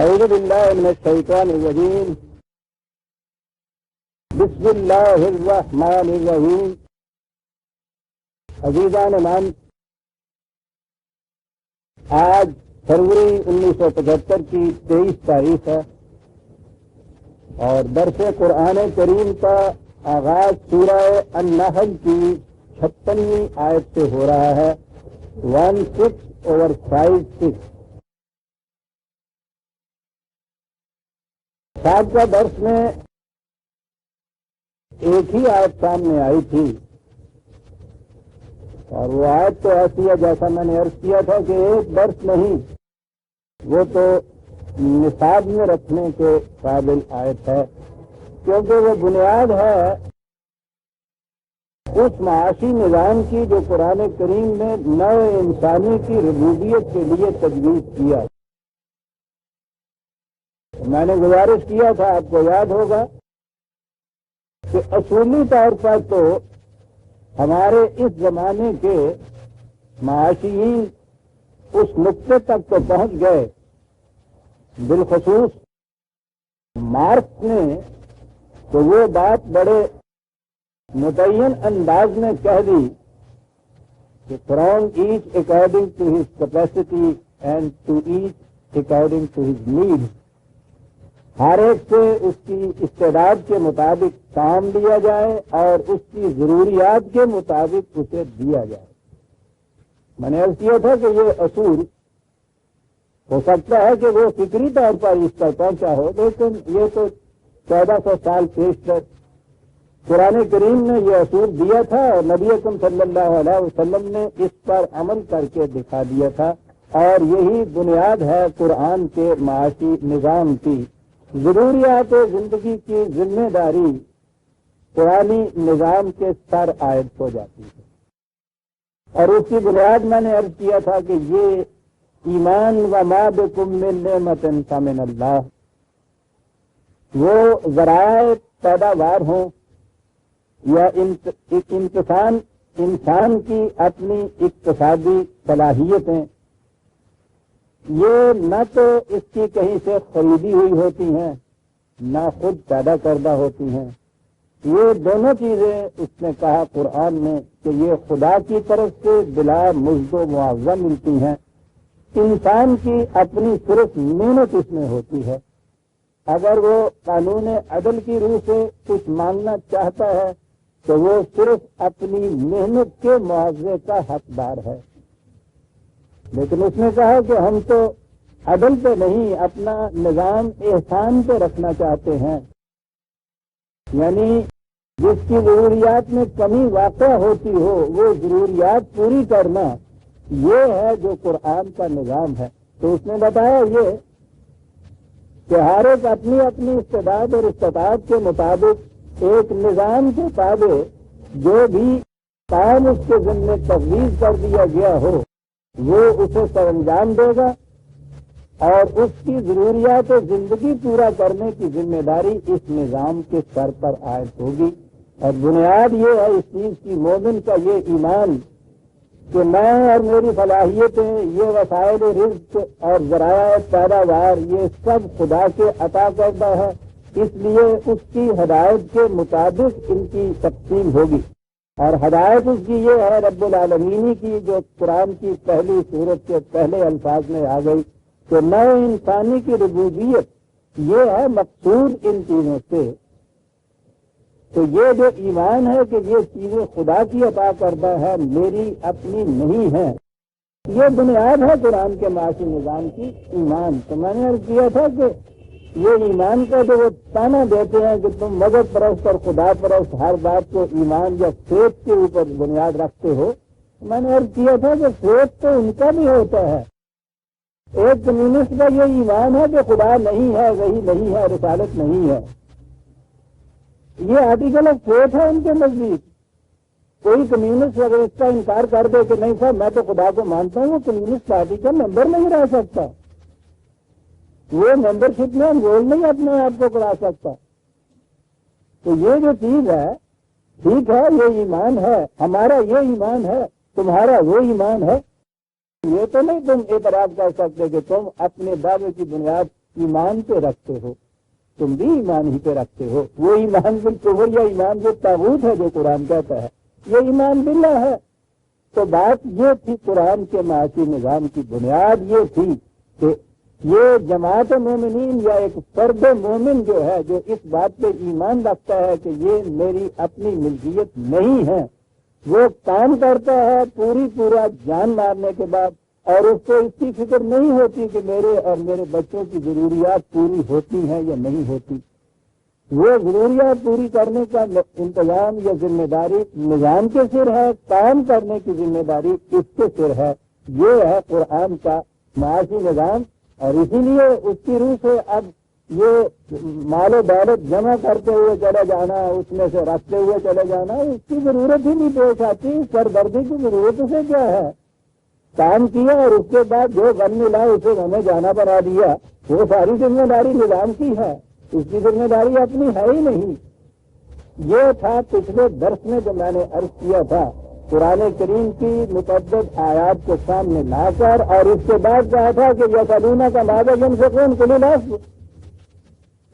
اعوذ باللہ من الشیطان الرجیم بسم اللہ الرحمن الرحیم۔ عزیزان من، آج فروری 1975 کی 23 تاریخ ہے اور درس قرآن کریم کا آغاز سورہ النحل کی 56ویں آیت سے ہو رہا ہے 16/5-6۔ سابقہ درس میں ایک ہی آیت سامنے آئی تھی اور وہ آیت تو ایسی ہے جیسا میں نے عرض کیا تھا کہ ایک درس نہیں، وہ تو نصاب میں رکھنے کے قابل آیت ہے، کیونکہ وہ بنیاد ہے اس معاشی نظام کی جو قرآن کریم نے نو انسانی کی ربوبیت کے لیے تجویز کیا۔ میں نے گزارش کیا تھا، آپ کو یاد ہوگا کہ اصولی طور پر تو ہمارے اس زمانے کے معاشیین اس نقطے تک تو پہنچ گئے، بالخصوص مارکس نے تو وہ بات بڑے متعین انداز میں کہہ دی کہ from each according to his capacity and to each according to his need, ہر ایک سے اس کی استعداد کے مطابق کام لیا جائے اور اس کی ضروریات کے مطابق اسے دیا جائے۔ میں نے عرض کیا تھا کہ یہ اصول ہو سکتا ہے کہ وہ فکری طور پر اس پر پہنچا ہو، لیکن یہ تو 1400 سال پیشتر قرآن کریم نے یہ اصول دیا تھا اور نبی اکرم صلی اللہ علیہ وسلم نے اس پر عمل کر کے دکھا دیا تھا، اور یہی بنیاد ہے قرآن کے معاشی نظام کی۔ ضروریات زندگی کی ذمہ داری قرآنی نظام کے سر عائد ہو جاتی ہے، اور اس کی بنیاد میں نے عرض کیا تھا کہ یہ ایمان و ما بکم من نعمت فمن اللہ، وہ ذرائع پیداوار ہوں یا انسان کی اپنی اقتصادی صلاحیتیں، یہ نہ تو اس کی کہیں سے خریدی ہوئی ہوتی ہیں نہ خود پیدا کردہ ہوتی ہیں۔ یہ دونوں چیزیں اس نے کہا قرآن میں کہ یہ خدا کی طرف سے بلا مزد و معاوضہ ملتی ہیں، انسان کی اپنی صرف محنت اس میں ہوتی ہے۔ اگر وہ قانون عدل کی روح سے کچھ مانگنا چاہتا ہے تو وہ صرف اپنی محنت کے معاوضے کا حقدار ہے، لیکن اس نے کہا کہ ہم تو عدل پہ نہیں، اپنا نظام احسان پہ رکھنا چاہتے ہیں، یعنی جس کی ضروریات میں کمی واقع ہوتی ہو وہ ضروریات پوری کرنا، یہ ہے جو قرآن کا نظام ہے۔ تو اس نے بتایا یہ کہ ہر ایک اپنی اپنی استعداد اور استطاعت کے مطابق ایک نظام کے تابع جو بھی کام اس کے ذمہ تفویض کر دیا گیا ہو وہ اسے سر انجام دے گا، اور اس کی ضروریات زندگی پورا کرنے کی ذمہ داری اس نظام کے سر پر عائد ہوگی۔ اور بنیاد یہ ہے اس چیز کی، مومن کا یہ ایمان کہ میں اور میری صلاحیتیں، یہ وسائل رزق اور ذرائع پیداوار، یہ سب خدا کے عطا کردہ ہے، اس لیے اس کی ہدایت کے مطابق ان کی تقسیم ہوگی۔ اور ہدایت اس کی یہ ہے رب العالمینی کی، جو قرآن کی پہلی سورت کے پہلے الفاظ میں آ گئی کہ نو انسانی کی ربوبیت یہ ہے مقصود ان چیزوں سے۔ تو یہ جو ایمان ہے کہ یہ چیزیں خدا کی عطا کردہ ہے، میری اپنی نہیں ہے، یہ بنیاد ہے قرآن کے معاشی نظام کی، ایمان۔ تو میں نے عرض کیا تھا کہ یہ ایمان کا جو وہ تانا دیتے ہیں کہ تم مذہب پرست اور خدا پرست ہر بات کو ایمان یا فیت کے اوپر بنیاد رکھتے ہو، میں نے عرض کیا تھا کہ فیت تو ان کا بھی ہوتا ہے۔ ایک کمیونسٹ کا یہ ایمان ہے کہ خدا نہیں ہے، وہی نہیں ہے، رسالت نہیں ہے، یہ آرٹیکل آف فیتھ ہے ان کے نزدیک۔ کوئی کمیونسٹ اگر اس کا انکار کر دے کہ نہیں صاحب میں تو خدا کو مانتا ہوں، وہ کمیونسٹ پارٹی کا ممبر نہیں رہ سکتا، وہ ممبرشپ میں انرول نہیں اپنے آپ کو کرا سکتا۔ تو یہ جو چیز ہے ٹھیک ہے، یہ ایمان ہے، ہمارا یہ ایمان ہے، تمہارا وہ ایمان ہے، یہ تو نہیں تم اعتراف کر سکتے کہ تم اپنے دعوے کی بنیاد ایمان پہ رکھتے ہو، تم بھی ایمان ہی پہ رکھتے ہو، وہ ایمان بالکفر یا ایمان جو طاغوت ہے جو قرآن کہتا ہے یہ ایمان باللہ ہے۔ تو بات یہ تھی، قرآن کے معاشی نظام کی بنیاد یہ تھی کہ یہ جماعت مومنین یا ایک فرد مومن جو ہے، جو اس بات پہ ایمان رکھتا ہے کہ یہ میری اپنی ملکیت نہیں ہے، وہ کام کرتا ہے پورا جان مارنے کے بعد، اور اس کو اس کی فکر نہیں ہوتی کہ میرے اور میرے بچوں کی ضروریات پوری ہوتی ہیں یا نہیں ہوتی۔ وہ ضروریات پوری کرنے کا انتظام یا ذمہ داری نظام کے سر ہے، کام کرنے کی ذمہ داری اس کے سر ہے۔ یہ ہے قرآن کا معاشی نظام، اور اسی لیے اس کی روح سے اب یہ مال و دولت جمع کرتے ہوئے چلے جانا، اس میں سے رکھتے ہوئے چلے جانا، اس کی ضرورت ہی نہیں پیش آتی۔ سردردی کی ضرورت اسے کیا ہے؟ کام کیا اور اس کے بعد جو غم ملا اسے ہمیں جانا بنا دیا، وہ ساری ذمہ داری نظام کی ہے، اس کی ذمہ داری اپنی ہے ہی نہیں۔ یہ تھا پچھلے درس میں جو میں نے عرض کیا تھا، قرآن کریم کی متعدد آیات کو سامنے لا کر، اور اس کے بعد کہا تھا کہ یسألونک کا ماذا ينفقون قل العفو۔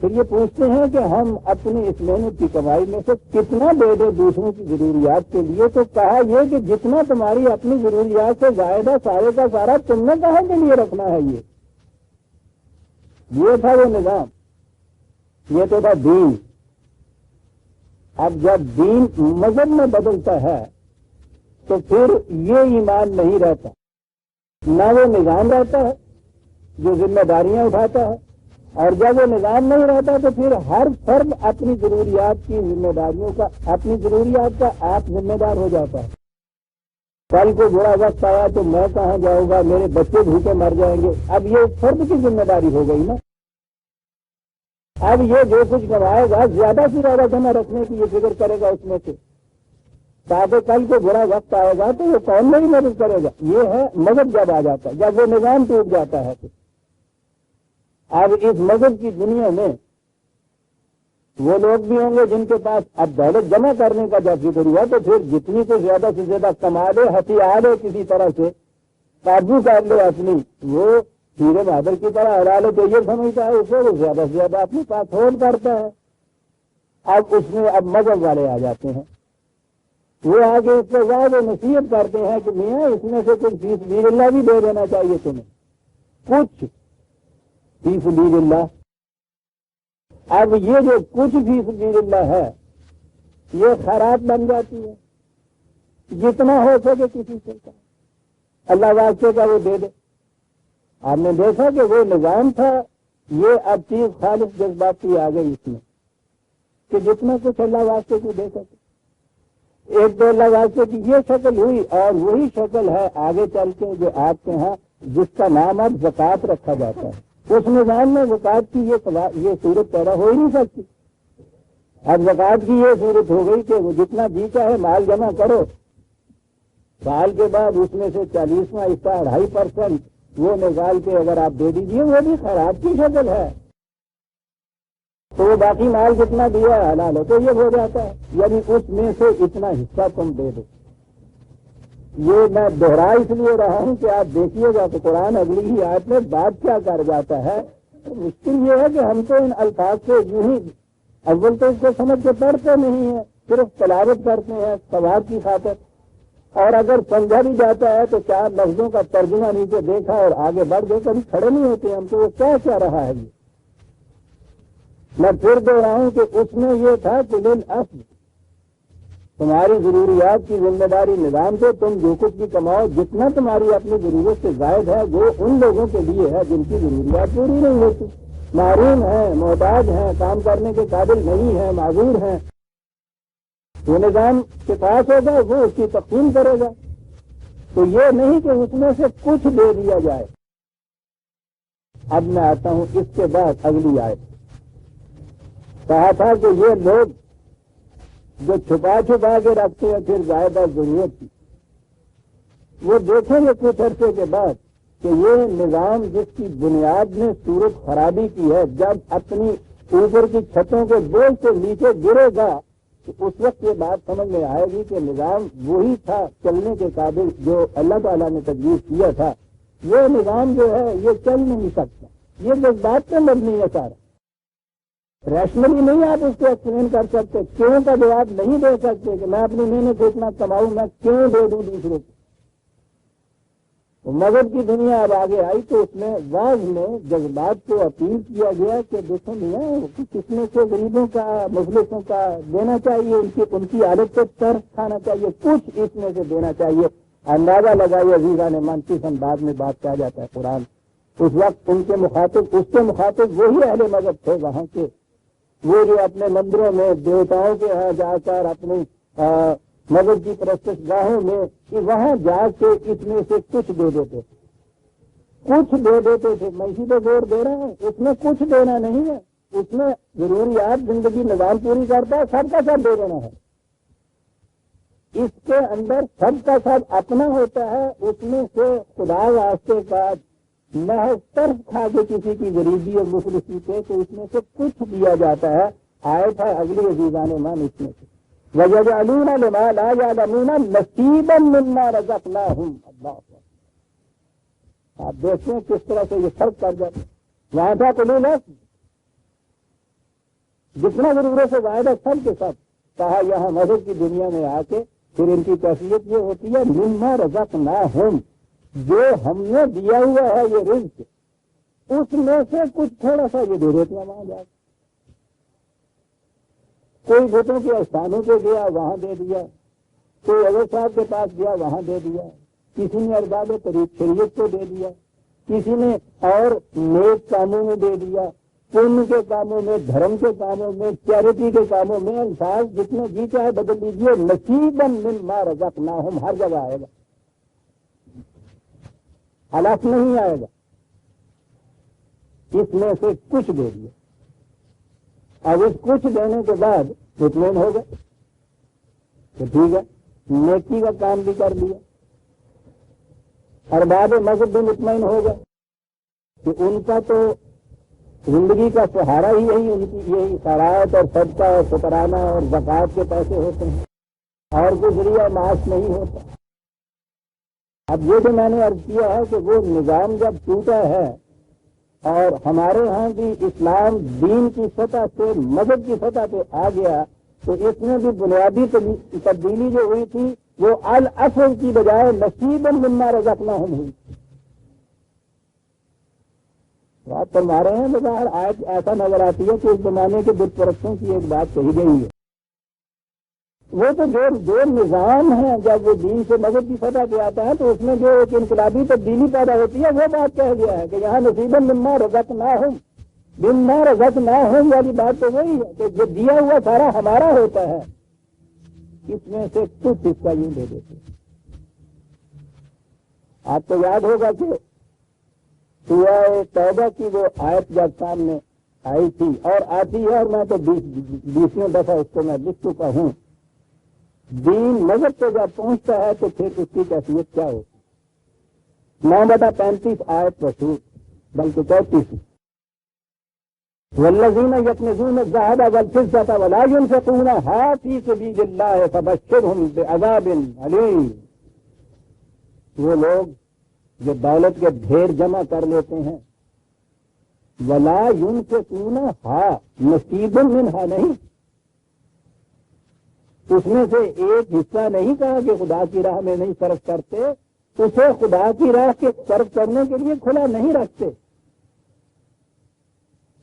پھر یہ پوچھتے ہیں کہ ہم اپنی اس محنت کی کمائی میں سے کتنا دے دیں دوسروں کی ضروریات کے لیے، تو کہا یہ کہ جتنا تمہاری اپنی ضروریات سے زائد ہے سارے کا سارا تم نے کہاں کے لیے رکھنا ہے۔ یہ تھا وہ نظام، یہ تو تھا دین۔ اب جب دین مذہب میں بدلتا ہے تو پھر یہ ایمان نہیں رہتا، نہ وہ نظام رہتا ہے جو ذمہ داریاں اٹھاتا ہے، اور جب وہ نظام نہیں رہتا تو پھر ہر فرد اپنی ضروریات کی ذمہ داریوں کا، اپنی ضروریات کا آپ ذمہ دار ہو جاتا ہے۔ کل کو برا وقت آیا تو میں کہاں جاؤں گا، میرے بچے بھوکے مر جائیں گے، اب یہ فرد کی ذمہ داری ہو گئی نا۔ اب یہ جو کچھ کمائے گا زیادہ سے زیادہ جمع رکھنے کی یہ فکر کرے گا اس میں سے، تاکہ کل کو برا وقت آئے گا تو وہ کون نہیں مدد کرے گا۔ یہ ہے مذہب جب آ جاتا ہے، جب وہ نظام ٹوٹ جاتا ہے تو اب اس مذہب کی دنیا میں وہ لوگ بھی ہوں گے جن کے پاس اب دولت جمع کرنے کا جب ذکر ہوا تو پھر جتنی کو زیادہ سے زیادہ کما لے، ہتھیار لے، کسی طرح سے قابو کر لے اپنی، وہ ہیرے بہادر کی طرح ہرا لے، تو یہ سمجھتا ہے اسے وہ زیادہ سے زیادہ اپنے پاس ہولڈ کرتا ہے۔ اب اس میں اب مذہب والے آ جاتے ہیں، وہ آگے اس کے بعد نصیحت کرتے ہیں کہ میاں اس میں سے کچھ فی سبیل اللہ بھی دے دینا چاہیے تمہیں، کچھ فی سبیل اللہ۔ اب یہ جو کچھ فی سبیل اللہ ہے یہ خیرات بن جاتی ہے، جتنا ہو سکے کسی سے کا اللہ واسطے کا وہ دے دے۔ آپ نے دیکھا کہ وہ نظام تھا، یہ اب چیز خالص جذباتی آ گئی اس میں کہ جتنا کچھ اللہ واسطے کو دے سکے۔ ایک تو اللہ واسطے کی یہ شکل ہوئی، اور وہی شکل ہے آگے چل کے جو آپ کے ہاں جس کا نام اب زکوٰۃ رکھا جاتا ہے۔ اس نظام میں زکوٰۃ کی یہ صورت پیدا ہو ہی نہیں سکتی۔ اب زکوٰۃ کی یہ صورت ہو گئی کہ وہ جتنا جی چاہے مال جمع کرو، سال کے بعد اس میں سے 40واں حصہ 2.5% وہ نکال کے اگر آپ دے دیجیے، وہ بھی خیرات کی شکل ہے، تو وہ باقی مال جتنا دیا ہے حلال ہے تو یہ ہو جاتا ہے، یعنی اس میں سے اتنا حصہ تم دے دو۔ یہ میں دوہرا اس لیے رہا ہوں کہ آپ دیکھیے گا کہ قرآن اگلی ہی آیت میں بات کیا کر جاتا ہے۔ مشکل یہ ہے کہ ہم تو ان الفاظ سے یوں ہی اول تو اس کو سمجھ کے پڑھتے نہیں ہیں، صرف تلاوت کرتے ہیں ثواب کی خاطر، اور اگر سمجھا بھی جاتا ہے تو 4 لفظوں کا ترجمہ نیچے دیکھا اور آگے بڑھ گئے، کبھی کھڑے نہیں ہوتے ہم تو وہ کیا رہا ہے۔ یہ میں پھر دو رہا ہوں کہ اس میں یہ تھا کہ للأصل تمہاری ضروریات کی ذمہ داری نظام سے، تم جو کچھ بھی کماؤ جتنا تمہاری اپنی ضرورت سے زائد ہے وہ ان لوگوں کے لیے ہے جن کی ضروریات پوری نہیں ہوتی، محروم ہیں، محتاج ہیں، کام کرنے کے قابل نہیں ہیں، معذور ہیں۔ وہ نظام کے پاس ہوگا وہ اس کی تقسیم کرے گا، تو یہ نہیں کہ اس میں سے کچھ دے دیا جائے۔ اب میں آتا ہوں اس کے بعد اگلی آیت، کہا تھا کہ یہ لوگ جو چھپا کے رکھتے ہیں پھر زائدہ ضرورت کی، وہ دیکھیں گے کچھ عرصے کے بعد کہ یہ نظام جس کی بنیاد نے صورت خرابی کی ہے، جب اپنی اوپر کی چھتوں کے بوجھ سے نیچے گرے گا تو اس وقت یہ بات سمجھ میں آئے گی کہ نظام وہی تھا چلنے کے قابل جو اللہ تعالیٰ نے تجویز کیا تھا، وہ نظام جو ہے یہ چل نہیں سکتا۔ یہ جذبات پہ مبنی ہے سارا. ریشنلی نہیں آپ اس کو ایکسپلین کر سکتے, کیوں کا جواب نہیں دے سکتے کہ میں اپنی محنت سے اتنا کماؤں, میں کیوں دے دوں دوسروں کو. مذہب کی دنیا اب آگے آئی تو اس میں واضح میں جذبات کو اپیل کیا گیا کہ دیکھو میاں کس میں سے غریبوں کا مفلسوں کا دینا چاہیے, ان کی عادت کو ترس کھانا چاہیے, کچھ اس میں سے دینا چاہیے. اندازہ لگائیے عزیزان من, کس انداز میں بات کیا جاتا ہے قرآن. اس وقت ان کے مخاطب, اس کے مخاطب وہی اہل مذہب تھے وہاں کے, وہ جو اپنے مندروں میں دیوتاؤں کے یہاں جا کر اپنی مذہب کی پرستش گاہوں میں کہ وہاں جا کے اس میں سے کچھ دے دیتے تھے, کچھ دے دیتے تھے. میں اسی پہ زور دے رہا ہوں, اس میں کچھ دینا نہیں ہے, اس میں ضروریات زندگی نظام پوری کرتا ہے, سب کا سب دے دینا ہے. اس کے اندر سب کا سب اپنا ہوتا ہے, اس میں سے خدا واسطے کا محض طرف کھا کے کسی کی غریبی اور مفلسی پہ تو اس میں سے کچھ دیا جاتا ہے. آیت ہے اگلی عزیزان مان اس میں سے وَيَجْعَلُونَ لِمَا لَا يَعْلَمُونَ نَصِيبًا مِّمَّا رَزَقْنَاهُمْ. اللہ آپ دیکھتے ہیں کس طرح سے یہ فرق کر جاتا ہے. وہاں تھا قلول ہے, جتنا ضرورت سے زائد ہے سب کے سب. کہا یہاں مذہب کی دنیا میں آ کے پھر ان کی کیفیت یہ ہوتی ہے مِّمَّا رَزَقْنَاهُمْ, جو ہم نے دیا ہوا ہے یہ رزق, اس میں سے کچھ تھوڑا سا یہ دے دیتے ہیں وہاں جا کے. کوئی بتوں کے استھانوں پہ گیا وہاں دے دیا, کوئی اگر صاحب کے پاس گیا وہاں دے دیا, کسی نے ارباب طریق شریعت کو دے دیا, کسی نے اور نیک کاموں میں دے دیا, پن کے کاموں میں, دھرم کے کاموں میں, چیریٹی کے کاموں میں. الفاظ جتنے جی چاہے بدل لیجیے, نصیباً مما رزقناہم ہر جگہ آئے گا, حالات نہیں آئے گا. اس میں سے کچھ دے دیا. اب اس کچھ دینے کے بعد مطمئن ہو گئے تو ٹھیک ہے, نیکی کا کام بھی کر لیا. ارباب مذہب بھی مطمئن ہو گئے کہ ان کا تو زندگی کا سہارا ہی یہی, ان کی یہی خیرات اور صدقہ اور شکرانہ اور زکوٰۃ کے پیسے ہوتے ہیں, اور کوئی ذریعہ معاش نہیں ہوتا. اب یہ جو میں نے عرض کیا ہے کہ وہ نظام جب ٹوٹا ہے اور ہمارے ہاں بھی اسلام دین کی سطح سے مذہب کی سطح پہ آ گیا, تو اس میں بھی بنیادی تبدیلی جو ہوئی تھی وہ الاصل کی بجائے نصیباً مما رزقناہم ہوئی. آپ فرما رہے ہیں بظاہر آج ایسا نظر آتی ہے کہ اس زمانے کے بت پرستوں کی ایک بات کہی گئی ہے. وہ تو جو نظام ہے جب وہ دین سے مذہب کی سطح پہ آتا ہے تو اس میں جو ایک انقلابی تبدیلی پیدا ہوتی ہے وہ بات کہہ گیا ہے کہ یہاں نصیباً مما رزقناہم, مما رزقناہم والی بات تو وہی ہے کہ جو دیا ہوا سارا ہمارا ہوتا ہے, اس میں سے کچھ حصہ یوں دے دیتے. آپ کو یاد ہوگا کہ سورہ توبہ کی وہ آیت جب سامنے آئی تھی اور آتی ہے, اور میں تو 20 دفعہ اس کو میں لکھ چکا ہوں, دین مذہب پہ جب پہنچتا ہے تو پھر اس کی کیفیت کیا ہوتی. 9/35 آیت رسول بلکہ 34 والذین یکنزون الذهب والفضة ولا ينفقونها في سبیل اللہ فبشرهم بعذاب علیم. وہ لوگ جو دولت کے ڈھیر جمع کر لیتے ہیں, ولا ينفقونها نصیب منها نہیں, اس میں سے ایک حصہ نہیں کہا کہ خدا کی راہ میں نہیں صرف کرتے, اسے خدا کی راہ کے صرف کرنے کے لیے کھلا نہیں رکھتے,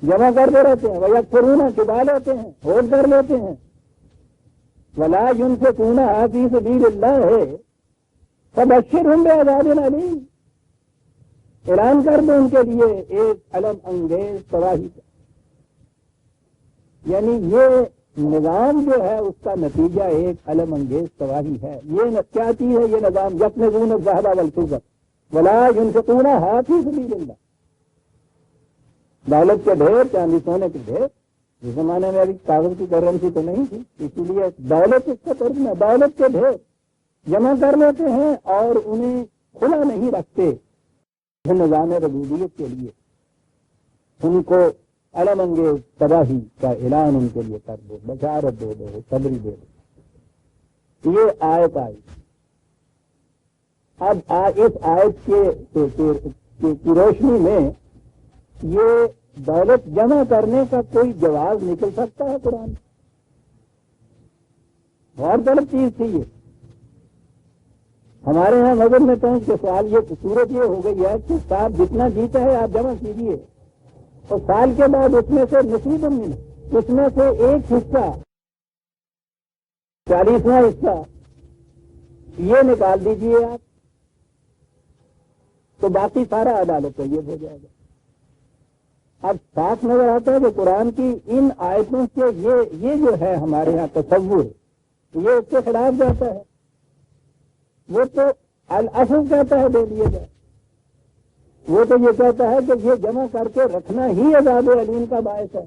جمع کرتے رہتے ہیں. وَيَكْفُرُونَ چبا لیتے ہیں, ہوٹ کر لیتے ہیں. وَلَا يُنْفِقُونَهَا فِي سَبِيلِ اللَّهِ فَبَشِّرْهُمْ بِعَذَابٍ أَلِيمٍ. اعلان کر دو ان کے لیے ایک علم انگیز تباہی کا. یعنی یہ نظام جو ہے اس کا نتیجہ ایک علم انگیز تباہی ہے. یہ کیا چیز ہے یہ نظام؟ یکنزون الذهب والفضة ولا ينفقونها في سبيل الله. دولت کے ڈھیر, چاندی سونے کے ڈھیر. اس زمانے میں ابھی کاغذ کی کرنسی تو نہیں تھی, اسی لیے دولت اس کا ترجمہ ہے. دولت کے ڈھیر جمع کر لیتے ہیں اور انہیں کھلا نہیں رکھتے نظام ربوبیت کے لیے. ان کو علم انگیز تباہی کا اعلان ان کے لیے کر دو, بشارت دے دو, صبری دے دو. یہ آیت آئی. اب اس آیت کی روشنی میں یہ دولت جمع کرنے کا کوئی جواز نکل سکتا ہے قرآن؟ اور غلط چیز تھی یہ. ہمارے ہاں نظر میں پہنچ کے سوال یہ صورت یہ ہو گئی ہے کہ صاحب جتنا جیتا ہے آپ جمع کیجیے اور سال کے بعد اس میں سے نصیب اس میں سے ایک حصہ 40واں حصہ یہ نکال دیجیے آپ تو باقی سارا عدالت یہ ہو جائے گا. اب صاف نظر آتا ہے کہ قرآن کی ان آیتوں سے یہ جو ہے ہمارے یہاں تصور یہ اس کے خلاف جاتا ہے. وہ تو الاصل کہتا ہے دے دیے جائے. وہ تو یہ کہتا ہے کہ یہ جمع کر کے رکھنا ہی عذاب علیم کا باعث ہے.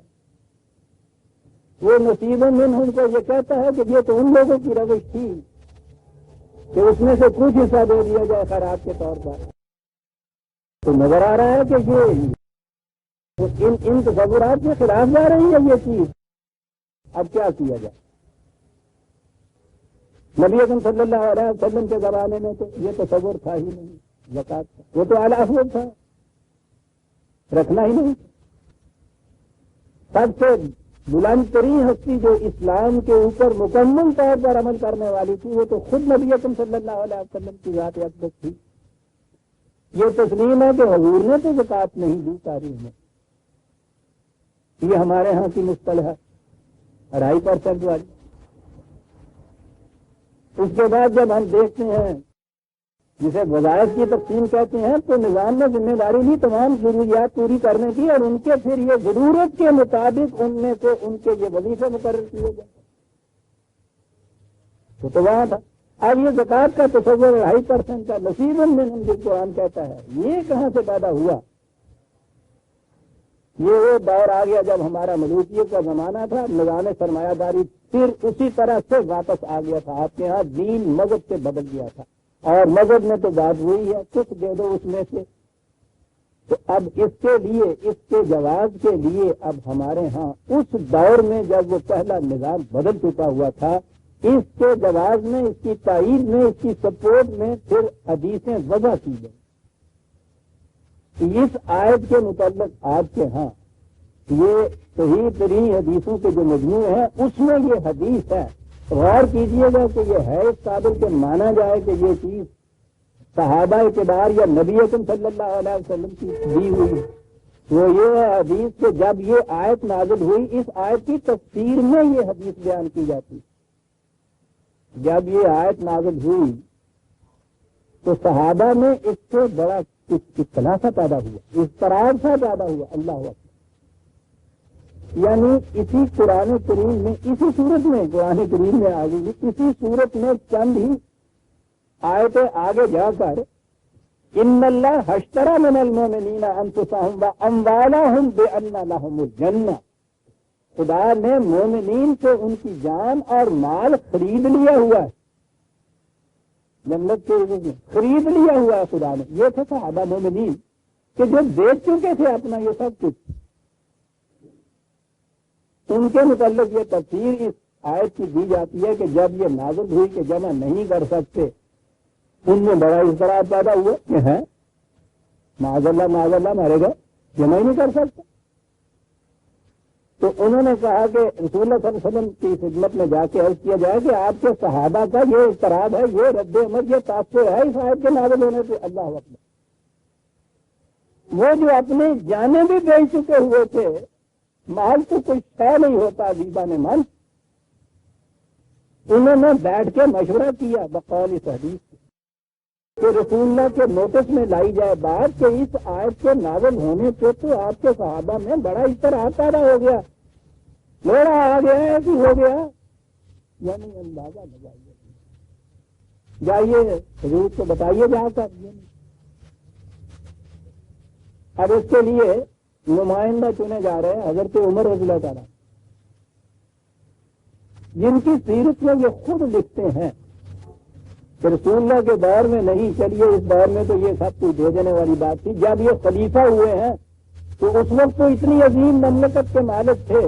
وہ نصیب منہم کو یہ کہتا ہے کہ یہ تو ان لوگوں کی روش تھی کہ اس میں سے کچھ حصہ دے دیا جائے خیرات کے طور پر. تو نظر آ رہا ہے کہ یہ ان تصورات کے خلاف جا رہی ہے یہ چیز. اب کیا کیا جائے؟ نبی اکرم صلی اللہ علیہ وسلم کے زمانے میں تو یہ تصور تھا ہی نہیں زکوٰۃ کا. وہ تو اعلیٰ افضل تھا، رکھنا ہی نہیں. سب سے بلند ترین ہستی جو اسلام کے اوپر مکمل طور پر عمل کرنے والی تھی وہ تو خود نبی اکرم صلی اللہ علیہ وسلم کی ذات اقدس تھی. یہ تسلیم ہے کہ حضور نے تو زکوٰۃ نہیں دی تاریخ میں. یہ ہمارے ہاں کی مصطلح ہے 2.5% والی. اس کے بعد جب ہم دیکھتے ہیں جسے وظائف کی تقسیم کہتے ہیں تو نظام نے ذمہ داری لی تمام ضروریات پوری کرنے کی اور ان کے پھر یہ ضرورت کے مطابق ان میں سے ان کے یہ وظیفے مقرر کیے گئے. تو وہاں تھا. اب یہ زکوٰۃ کا تصور 2.5% کا نصیب منہم جو قرآن کہتا ہے یہ کہاں سے پیدا ہوا؟ یہ وہ دور آ گیا جب ہمارا ملوکیت کا زمانہ تھا. نظام سرمایہ داری پھر اسی طرح سے واپس آ گیا تھا. آپ کے ہاں دین مذہب سے بدل گیا تھا اور مذہب میں تو بات وہی ہے کچھ دے دو اس میں سے. تو اب اس کے لیے اس کے جواز کے لیے اب ہمارے ہاں اس دور میں جب وہ پہلا نظام بدل چکا ہوا تھا اس کے جواز میں اس کی تائید میں اس کی سپورٹ میں پھر حدیثیں وضع کی گئی. اس آیت کے متعلق آپ کے ہاں یہ صحیح ترین حدیثوں کے جو مجموعے ہیں اس میں یہ حدیث ہے. غور کیجئے گا کہ یہ ہے اس قابل کے مانا جائے کہ یہ چیز صحابہ کبار یا نبی اکرم صلی اللہ علیہ وسلم کی دی ہوئی. وہ یہ حدیث کہ جب یہ آیت نازل ہوئی اس آیت کی تفسیر میں یہ حدیث بیان کی جاتی. جب یہ آیت نازل ہوئی تو صحابہ میں اس سے بڑا اطلاع سا پیدا ہوا، اضطراب سا پیدا ہوا. اللہ اکبر. یعنی اسی قرآن کریم میں اسی صورت میں قرآن کریم میں آ گئی اسی صورت میں چند ہی آیتیں آگے جا کر ان اللہ حشترا من المؤمنین انفسهم واموالهم بان لهم الجنہ. خدا نے مومنین سے ان کی جان اور مال خرید لیا ہوا ہے. جنت کے میں خرید لیا ہوا ہے خدا نے. یہ تھے صحابہ مومنین کہ جو بیچ چکے تھے اپنا یہ سب کچھ. ان کے متعلق یہ تفسیر اس آیت کی دی جاتی ہے کہ جب یہ نازل ہوئی کہ جمع نہیں کر سکتے ان میں بڑا اضطراب پیدا ہوا کہ ہے معاذ اللہ مارے گا جمع ہی نہیں کر سکتے. تو انہوں نے کہا کہ رسول اللہ صلی اللہ علیہ وسلم کی خدمت میں جا کے عرض کیا جائے کہ آپ کے صحابہ کا یہ اضطراب ہے یہ رد عمل یہ تاثر ہے اس آیت کے نازل ہونے سے. اللہ اکبر. وہ جو اپنی جانیں بھی بیچ چکے ہوئے تھے مال تو کوئی طے نہیں ہوتا عجیبہ نے من. انہوں نے بیٹھ کے مشورہ کیا بقول اس حدیث کہ رسول اللہ کے نوٹس میں لائی جائے بات کہ اس آیت کے نازل ہونے سے تو آپ کے صحابہ میں بڑا اضطراب پیدا ہو گیا. لوڑا آ گیا کہ ہو گیا یعنی اندازہ لگائیے جائیے حضور کو بتائیے جہاں کا. اب اس کے لیے نمائندہ چنے جا رہے ہیں حضرت عمر رضی اللہ تعالیٰ جن کی سیرت میں یہ خود لکھتے ہیں کہ رسول اللہ کے دور میں نہیں چلیے اس دور میں تو یہ سب کچھ دے دینے والی بات تھی. جب یہ خلیفہ ہوئے ہیں تو اس وقت تو اتنی عظیم مملکت کے مالک تھے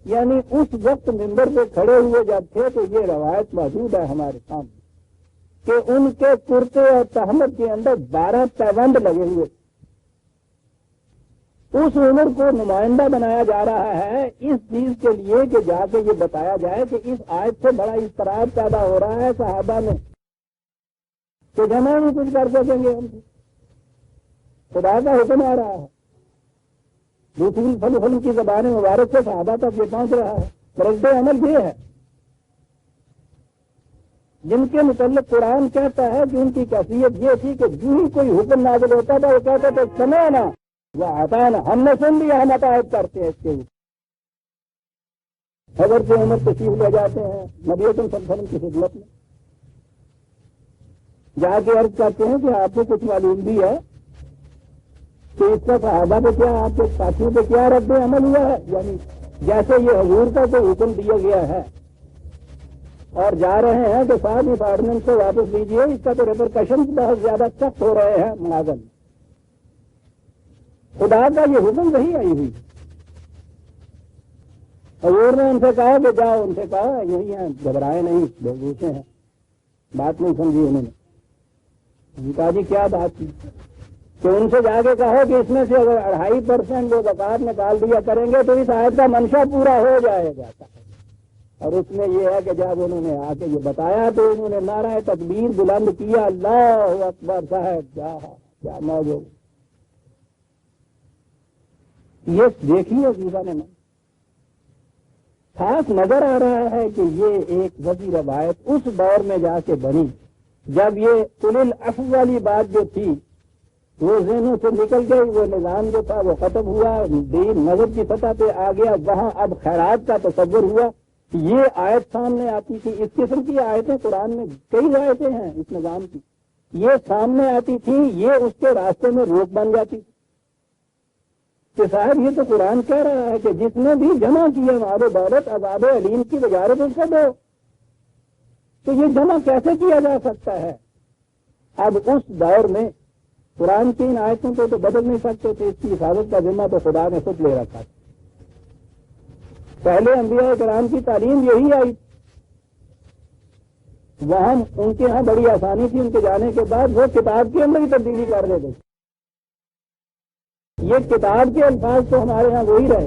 یعنی اس وقت ممبر پہ کھڑے ہوئے جب تھے تو یہ روایت موجود ہے ہمارے سامنے کہ ان کے کرتے اور تہمت کے اندر 12 پیوند لگے ہوئے اس عمر کو نمائندہ بنایا جا رہا ہے اس چیز کے لیے کہ جا کے یہ بتایا جائے کہ اس آیت سے بڑا اضطراب پیدا ہو رہا ہے صحابہ میں کہ جمع نہیں کچھ کر سکیں گے ہم، خدا کا حکم آ رہا ہے، رسول صلی اللہ علیہ وسلم کی زبان مبارک سے صحابہ تک یہ پہنچ رہا ہے۔ رد عمل یہ ہے جن کے متعلق قرآن کہتا ہے کہ ان کی کیفیت یہ تھی کہ جو ہی کوئی حکم نازل ہوتا تھا وہ کہتے تھے سمعنا و اطعنا، ہم نے سن لیا، ہم اطاعت کرتے ہیں اس کے اوپر۔ حضرت عمر تشریف لے جاتے ہیں نبی اکرم صلی اللہ علیہ وسلم کی خدمت میں، جا کے عرض کرتے ہیں کہ آپ کو کچھ معلوم بھی ہے کہ اس کا صحابہ پہ کیا، آپ کے ساتھیوں پہ کیا رد عمل ہوا ہے، یعنی جیسے یہ حضور کا کوئی حکم دیا گیا ہے اور جا رہے ہیں کہ صاحب اس آرڈیننس کو واپس لیجیے، اس کا تو ریپرکشن بہت زیادہ سخت ہو رہے ہیں معاذن۔ خدا کا یہ حکم وہی آئی ہوئی، حضور نے ان سے کہا کہ جاؤ، ان سے کہا یہی ہیں، گھبرائے نہیں، بے گوشے ہیں، بات نہیں سمجھی انہوں نے کہا جی کیا بات تھی کہ ان سے جا کے کہو کہ اس میں سے اگر 2.5% وہ زکوٰۃ نکال دیا کریں گے تو اس آیت کا منشا پورا ہو جائے گا۔ اور اس میں یہ ہے کہ جب انہوں نے آ کے یہ بتایا تو انہوں نے نعرہ تکبیر بلند کیا، اللہ اکبر، صاحب کیا موجود یہ دیکھیے عزیزاں نے، خاص نظر آ رہا ہے کہ یہ ایک وسیع روایت اس دور میں جا کے بنی جب یہ اولی العفو والی بات جو تھی وہ ذہنوں سے نکل گئی، وہ نظام جو تھا وہ ختم ہوا، دین مذہب کی سطح پہ آ گیا، وہاں اب خیرات کا تصور ہوا۔ یہ آیت سامنے آتی تھی، اس قسم کی آیتیں قرآن میں کئی آیتیں ہیں اس نظام کی، یہ سامنے آتی تھی، یہ اس کے راستے میں روک بن جاتی تھی کہ صاحب یہ تو قرآن کہہ رہا ہے کہ جس نے بھی جمع کیا مال و دولت عذاب علیم کی وجارت اس کو دو، تو یہ جمع کیسے کیا جا سکتا ہے؟ اب اس دور میں قرآن کی ان آیتوں کو تو بدل نہیں سکتے تھے، اس کی حفاظت کا ذمہ تو خدا نے خود لے رکھا تھا۔ پہلے انبیاء کرام کی تعلیم یہی آئی، وہاں ان کے ہاں بڑی آسانی تھی، ان کے جانے کے بعد وہ کتاب کے اندر ہی تبدیلی کر دیتے، یہ کتاب کے الفاظ تو ہمارے ہاں وہی رہے،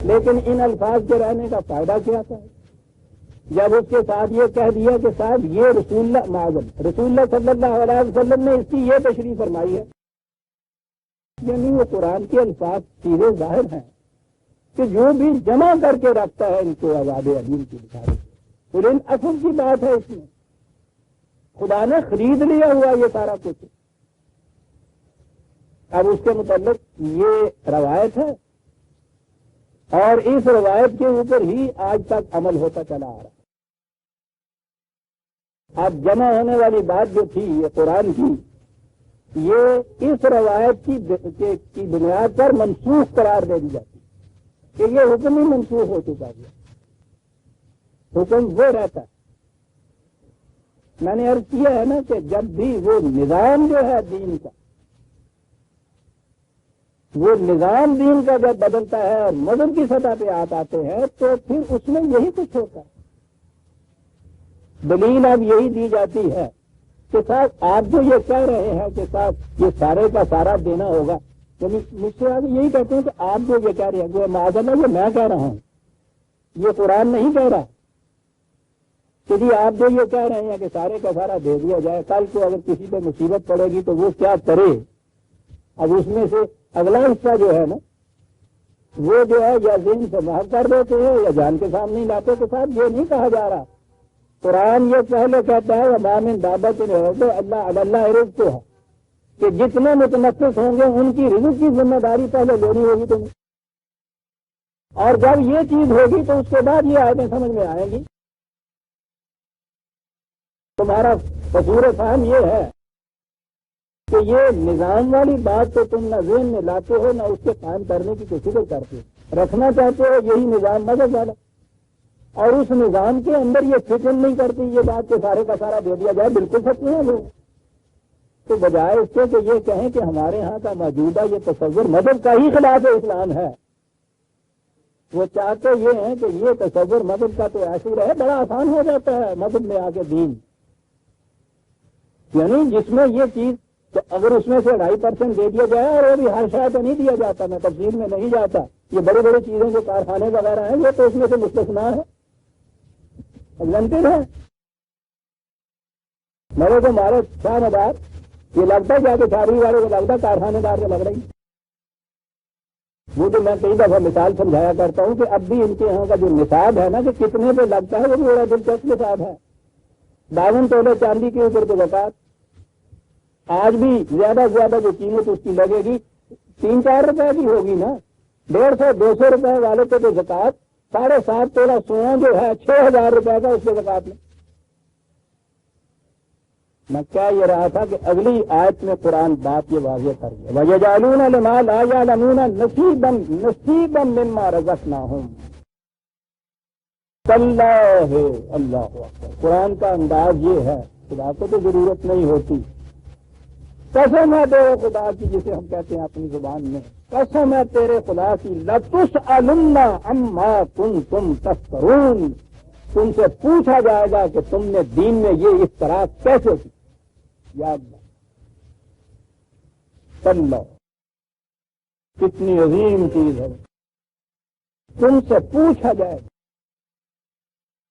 لیکن ان الفاظ کے رہنے کا فائدہ کیا تھا جب اس کے ساتھ یہ کہہ دیا کہ صاحب یہ رسول اللہ صلی اللہ علیہ وسلم نے اس کی یہ تشریح فرمائی ہے، یعنی وہ قرآن کے الفاظ سیدھے ظاہر ہیں کہ جو بھی جمع کر کے رکھتا ہے ان کو عذاب علیم کی بشارت۔ اور ان اصل کی بات ہے، اس میں خدا نے خرید لیا ہوا یہ سارا کچھ۔ اب اس کے متعلق یہ روایت ہے اور اس روایت کے اوپر ہی آج تک عمل ہوتا چلا آ رہا ہے۔ اب جمع ہونے والی بات جو تھی یہ قرآن کی، یہ اس روایت کی بنیاد پر منسوخ قرار دے دی جاتی کہ یہ حکم ہی منسوخ ہو چکا ہے، حکم وہ رہتا ہے۔ میں نے عرض کیا ہے نا کہ جب بھی وہ نظام جو ہے دین کا، وہ نظام دین کا جب بدلتا ہے اور مذہب کی سطح پہ آتے ہیں تو پھر اس میں یہی کچھ ہوتا ہے۔ دلیل اب یہی دی جاتی ہے کہ صاحب آپ جو یہ کہہ رہے ہیں کہ صاحب یہ سارے کا سارا دینا ہوگا، یعنی مجھ سے آگے یہی کہتے ہیں کہ آپ جو یہ کہہ رہے ہیں وہ معذرت یہ میں کہہ رہا ہوں، یہ قرآن نہیں کہہ رہا کہ جی آپ جو یہ کہہ رہے ہیں کہ سارے کا سارا دے دیا جائے، کل کو اگر کسی پہ مصیبت پڑے گی تو وہ کیا کرے۔ اب اس میں سے اگلا حصہ جو ہے نا وہ جو ہے یا ذہن سے باہر کر دیتے ہیں یا جان کے سامنے نہیں لاتے، تو صاحب یہ نہیں کہا جا رہا۔ قرآن یہ پہلے کہتا ہے وَمَا مِن دَابَّةٍ اللہ اللہ رزقها کہ جتنے متنفس ہوں گے ان کی رزق کی ذمہ داری پہلے لینی ہوگی تمہیں، اور جب یہ چیز ہوگی تو اس کے بعد یہ آیتیں سمجھ میں آئیں گی۔ تمہارا قصور فہم یہ ہے کہ یہ نظام والی بات تو تم نہ ذہن میں لاتے ہو نہ اس کے قائم کرنے کی کوشش کرتے ہو، رکھنا چاہتے ہو یہی نظام مذہب والا، اور اس نظام کے اندر یہ فکر نہیں کرتی یہ بات کہ سارے کا سارا دے دیا جائے، بالکل سچ ہے لوگ۔ تو بجائے اس کے کہ یہ کہیں کہ ہمارے ہاں کا موجودہ یہ تصور مذہب کا ہی خلاف اسلام ہے، وہ چاہتے یہ ہیں کہ یہ تصور مذہب کا تو ایسے رہے، بڑا آسان ہو جاتا ہے مذہب میں آ کے دین، یعنی جس میں یہ چیز تو اگر اس میں سے 2.5% دے دیا جائے، اور وہ بھی ہر شاید نہیں دیا جاتا، میں تفصیل میں نہیں جاتا، یہ بڑی بڑی چیزیں جو کارخانے وغیرہ ہیں یہ تو اس میں سے مستثنا ہے، ایگزمپٹڈ ہے. میرے کو مارے 6 یہ لگتا ہے جا کے چھاڑی والے کو لگتا ہے کارخانے دار کو لگ رہی. وہ تو میں کئی دفعہ مثال سمجھایا کرتا ہوں کہ اب بھی ان کے یہاں کا جو نصاب ہے نا کہ کتنے پہ لگتا ہے وہ بھی بڑا دلچسپ نصاب ہے. 52 تولے چاندی کے اوپر تو زکات آج بھی زیادہ سے زیادہ جو قیمت اس کی لگے گی 3-4 روپے کی ہوگی نا. 150-200 روپے والے پہ تو زکات 7.5 تولہ سونا جو ہے 6,000 روپے کا اس پہ زکات میں. میں کیا یہ رہا تھا کہ اگلی آیت میں قرآن بات یہ واضح کر گیا وَيَجْعَلُونَ لِمَا لَا يَعْلَمُونَ نَصِيبًا مِّمَّا رَزَقْنَاهُمْ. اللہ اکبر. قرآن کا انداز یہ ہے، خدا کو تو ضرورت نہیں ہوتی. قسم ہے تیرے خدا کی، جسے ہم کہتے ہیں اپنی زبان میں، قسم ہے تیرے خدا کی، لَتُسْأَلُنَّ عَمَّا كُنتُمْ تَفْتَرُونَ. تم سے پوچھا جائے گا کہ تم نے دین میں یہ اختراع کیسے کی. یاد اللہ کتنی عظیم چیز ہے. تم سے پوچھا جائے گا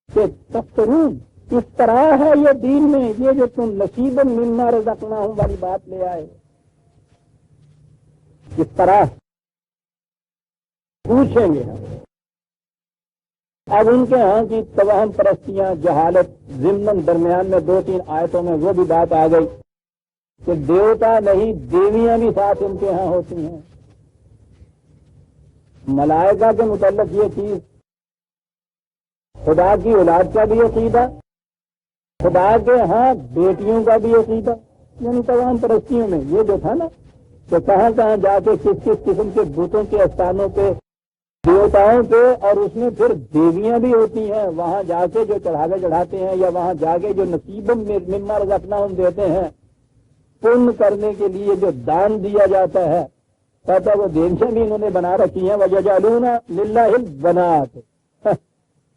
کہ تفترون اختراع ہے یہ دین میں، یہ جو تم نصیباً مما رزقناہم والی بات لے آئے، اختراع پوچھیں گے ہم. اب ان کے ہاں کی توہم پرستیاں، جہالت، ضمن درمیان میں 2-3 آیتوں میں وہ بھی بات آ گئی کہ دیوتا نہیں دیویاں بھی ساتھ ان کے ہاں ہوتی ہیں. ملائکہ کے متعلق یہ چیز، خدا کی اولاد کا بھی عقیدہ، خدا کے ہاں بیٹیوں کا بھی عقیدہ، یعنی توہم پرستیوں میں یہ جو تھا نا کہ کہاں کہاں جا کے کس کس قسم کے بتوں کے استانوں پہ، دیوتاؤں پہ، اور اس میں پھر دیویاں بھی ہوتی ہیں، وہاں جا کے جو چڑھاوے چڑھاتے ہیں یا وہاں جا کے جو نصیب مما رزقناہم دیتے ہیں، پن کرنے کے لیے جو دان دیا جاتا ہے، کہتا وہ دیویاں بھی انہوں نے بنا رکھی ہیں. وَيَجْعَلُونَ لِلَّهِ الْبَنَاتِ.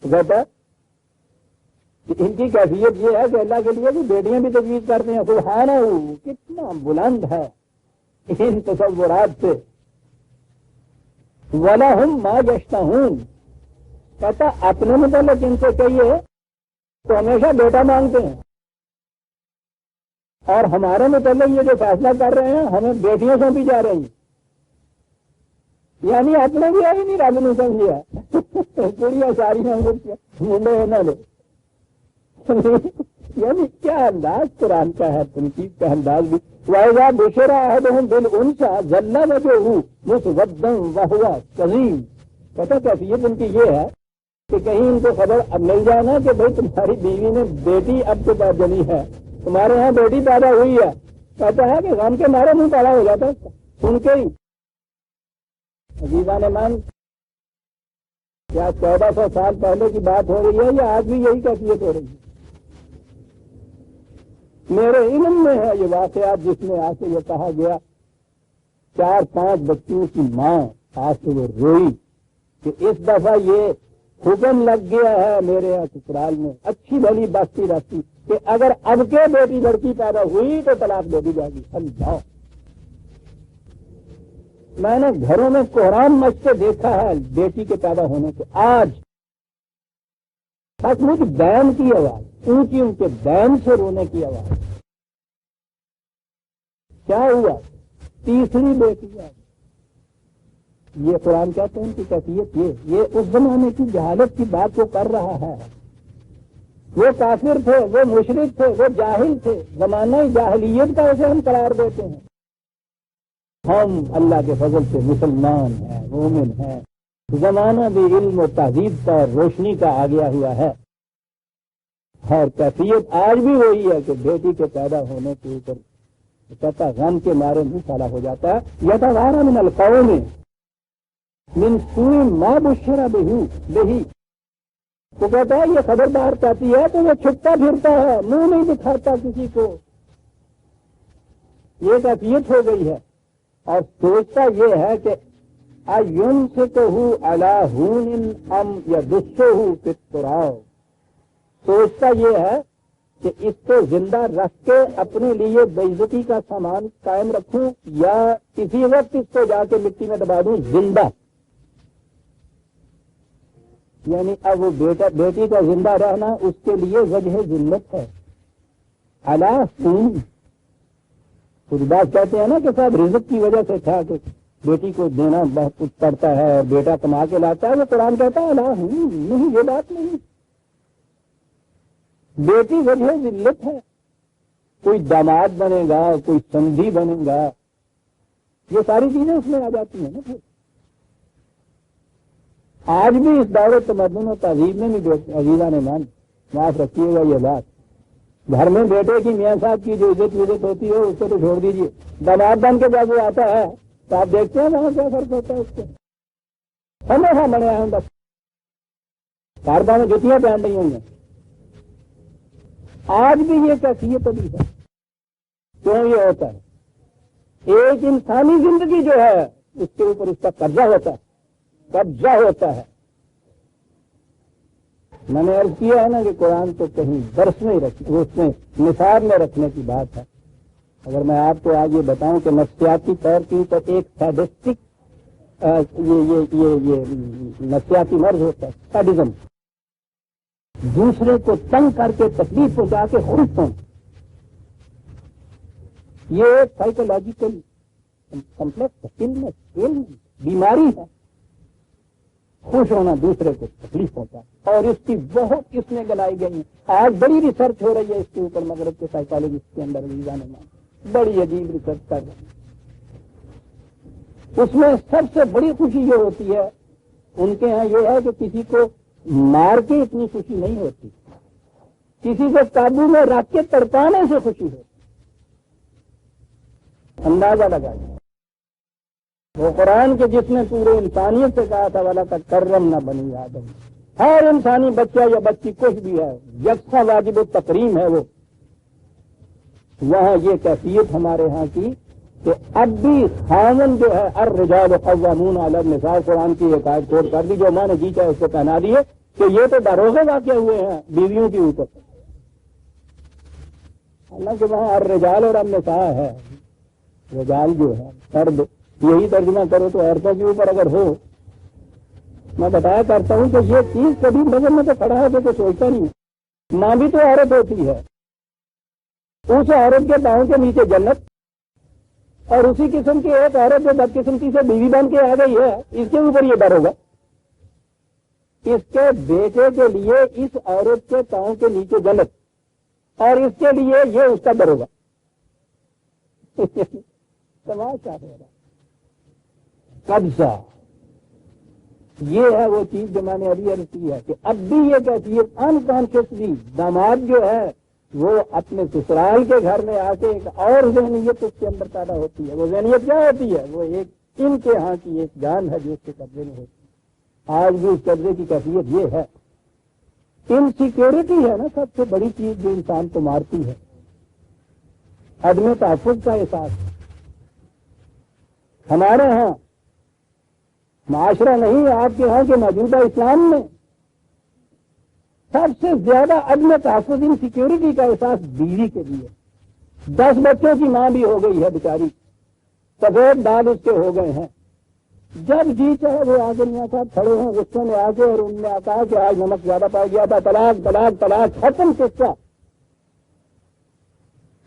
کہتا کہ ان کی کیفیت یہ ہے کہ اللہ کے لیے بھی بیٹیاں بھی تجویز کرتے ہیں. سبحانہ، کتنا بلند ہے ان تصورات سے. وَلَهُمْ مَا يَشْتَهُونَ. کہتا اپنے متعلق ان سے کہیے تو ہمیشہ بیٹا مانگتے ہیں، اور ہمارے متعلق یہ جو فیصلہ کر رہے ہیں ہمیں بیٹیاں سونپی جا رہی ہیں. یعنی اپنے بھی آئی نہیں، رب نے سمجھا کڑیاں ساری منڈے نہ لے. یعنی کیا انداز قرآن کا ہے، تنقید کا انداز بھی. وَإِذَا بُشِرَ أَحَدُهُم بِالْأُنثىٰ ظَلَّ وَجْهُهُ مُسْوَدًّا وَهُوَ كَظِيمٌ. کہتا کیفیت ان کی یہ ہے کہ کہیں ان کو خبر اب مل جائے نا کہ بھائی تمہاری بیوی نے بیٹی اب تو بعد جنی ہے، تمہارے ہاں بیٹی پیدا ہوئی ہے. کہتا ہے کہ غم کے مارے منہ کالا ہو جاتا ہے سن کے ہی. عزیزان مان، کیا 1400 سال پہلے کی بات ہو رہی ہے یا آج بھی یہی کیفیت ہو رہی ہے؟ میرے علم میں ہے یہ واقعات جس میں آ کے یہ کہا گیا 4-5 بچوں کی ماں آج سے وہ روئی کہ اس دفعہ یہ حکم لگ گیا ہے میرے یہاں سسرال میں، اچھی بھلی بستی رہتی، کہ اگر اب کے بیٹی لڑکی پیدا ہوئی تو طلاق دے دی جائے گی. سمجھاؤ. میں نے گھروں میں کوہرام مچ کے دیکھا ہے بیٹی کے پیدا ہونے سے. آج سچ مچ بین کی آواز، اونچی ان کے بین سے رونے کی آواز. کیا ہوا؟ تیسری بیٹی ہے. یہ قرآن کہتے ہیں ان کی کیفیت یہ اس زمانے کی جہالت کی بات کو کر رہا ہے. وہ کافر تھے، وہ مشرک تھے، وہ جاہل تھے. زمانہ جاہلیت کا اسے ہم قرار دیتے ہیں. ہم اللہ کے فضل سے مسلمان ہیں، مومن ہیں. زمانہ بھی علم و تہذیب کا اور روشنی کا آ گیا ہوا ہے، اور کیفیت آج بھی وہی ہے کہ بیٹی کے پیدا ہونے کے اوپر کہتا غم کے مارے منہ کالا ہو جاتا ہے. یتوارا من القوم من سوء ما بشر بہ. تو کہتا ہے یہ خبردار چاہتی ہے تو وہ چھپتا پھرتا ہے، منہ نہیں دکھاتا کسی کو. یہ کیفیت ہو گئی ہے. اور سوچتا یہ ہے کہ ایمسکہ علی ہون ام یدسہ فی التراب. سوچتا یہ ہے کہ اس کو زندہ رکھ کے اپنے لیے بے عزتی کا سامان قائم رکھوں یا کسی وقت اس کو جا کے مٹی میں دبا دوں زندہ. یعنی اب وہ بیٹی کا زندہ رہنا اس کے لیے وجہ ذلت ہے. خود بات کہتے ہیں نا کہ صاحب رزق کی وجہ سے تھا کہ بیٹی کو دینا بہت کچھ پڑتا ہے اور بیٹا کما کے لاتا ہے. وہ قرآن کہتا ہے نہیں یہ بات نہیں. بیٹی وجہ ذلت ہے. کوئی داماد بنے گا کوئی سندھی بنے گا یہ ساری چیزیں اس میں آ جاتی ہیں نا. پھر آج بھی اس دعوت تمدن و تہذیب میں بھی عزیزہ نے مان معاف رکھیے گا یہ بات. گھر میں بیٹے کی میاں صاحب کی جو عزت ہوتی ہے اس کو تو چھوڑ دیجیے. دماد بن کے جب وہ آتا ہے تو آپ دیکھتے ہیں وہاں کیا فرق ہوتا ہے اس سے. ہمیشہ بڑے آئے بس کاربا میں جوتیاں پہن رہی ہوں گے. آج بھی یہ کیفیت ابھی ہے. کیوں یہ ہوتا ہے؟ ایک انسانی زندگی جو ہے اس کے اوپر اس کا قبضہ ہوتا ہے. میں نے عرض کیا ہے نا کہ قرآن تو کہیں درس میں رکھنے اس میں نصاب میں رکھنے کی بات ہے. اگر میں آپ کو آج یہ بتاؤں کہ نفسیاتی طور کی تو ایک سیڈسٹک یہ نفسیاتی مرض ہوتا ہے سیڈزم. دوسرے کو تنگ کر کے تکلیف پہنچا کے خوش ہونا یہ ایک سائیکولوجیکل کمپلیکس بیماری ہے. خوش ہونا دوسرے کو تکلیف پہنچا اور اس کی بہت قسمیں گنائی گئی ہیں. آج بڑی ریسرچ ہو رہی ہے اس کے اوپر. مغرب کے سائیکالوجسٹ کے اندر بڑی عجیب ریسرچ کر رہے ہیں. اس میں سب سے بڑی خوشی یہ ہوتی ہے ان کے ہاں یہ ہے کہ کسی کو مار کے اتنی خوشی نہیں ہوتی. کسی کو قابو میں رکھ کے تڑپانے سے خوشی ہوتی. اندازہ لگائیے. وہ قرآن کے جس نے پورے انسانیت سے کہا تھا والا کا کرم نہ بنی آدم. ہر انسانی بچہ یا بچی کچھ بھی ہے یکساں واجب التکریم ہے. وہ وہاں یہ کیفیت ہمارے ہاں کی کہ اب بھی خاوند جو ہے الرجال قوامون علی النساء قرآن کی ایک آیت کوٹ کر دی جو ماں نے جی چاہے اس کو پہنا دیے کہ یہ تو داروغے واقع ہوئے ہیں بیویوں کے اوپر. حالانکہ وہاں الرجال اور النساء ہے. رجال جو ہے فرد یہی ترجمہ کرو تو عورتوں کے اوپر اگر ہو. میں بتایا کرتا ہوں کہ یہ چیز کبھی نظر میں تو کھڑا ہے تو سوچتا نہیں. ماں بھی تو عورت ہوتی ہے. اس عورت کے پاؤں کے نیچے جنت اور اسی قسم کی ایک عورت جو بدقسمتی سے بیوی بن کے آ گئی ہے اس کے اوپر یہ ڈر ہوگا. اس کے بیٹے کے لیے اس عورت کے پاؤں کے نیچے جنت اور اس کے لیے یہ اس کا ڈر ہوگا. تماشا ہو رہا قبضہ. یہ ہے وہ چیز جو میں نے ابھی عرض کی ہے کہ اب بھی یہ کہتی ہے انکانشیسلی داماد جو ہے وہ اپنے سسرال کے گھر میں آ کے ایک اور ذہنیت اس کے اندر پیدا ہوتی ہے. وہ ذہنیت کیا ہوتی ہے؟ وہ ایک ان کے ہاں کی ایک جان ہے جو اس کے قبضے میں ہوتی ہے. آج بھی اس قبضے کی کیفیت یہ ہے. انسیکیورٹی ہے نا سب سے بڑی چیز جو انسان کو مارتی ہے. عدم تحفظ کا احساس. ہمارے ہاں معاشرہ نہیں آپ کے ہاں کے موجودہ اسلام میں سب سے زیادہ عدم تحفظ انسیکیورٹی کا احساس بیوی کے لیے. 10 بچوں کی ماں بھی ہو گئی ہے بیچاری. سفید دال اس کے ہو گئے ہیں. جب جی چاہے وہ آگے میاں صاحب کھڑے ہیں غصے میں آ کے اور ان نے کہا کہ آج نمک زیادہ پا گیا تھا طلاق طلاق طلاق ختم قصہ.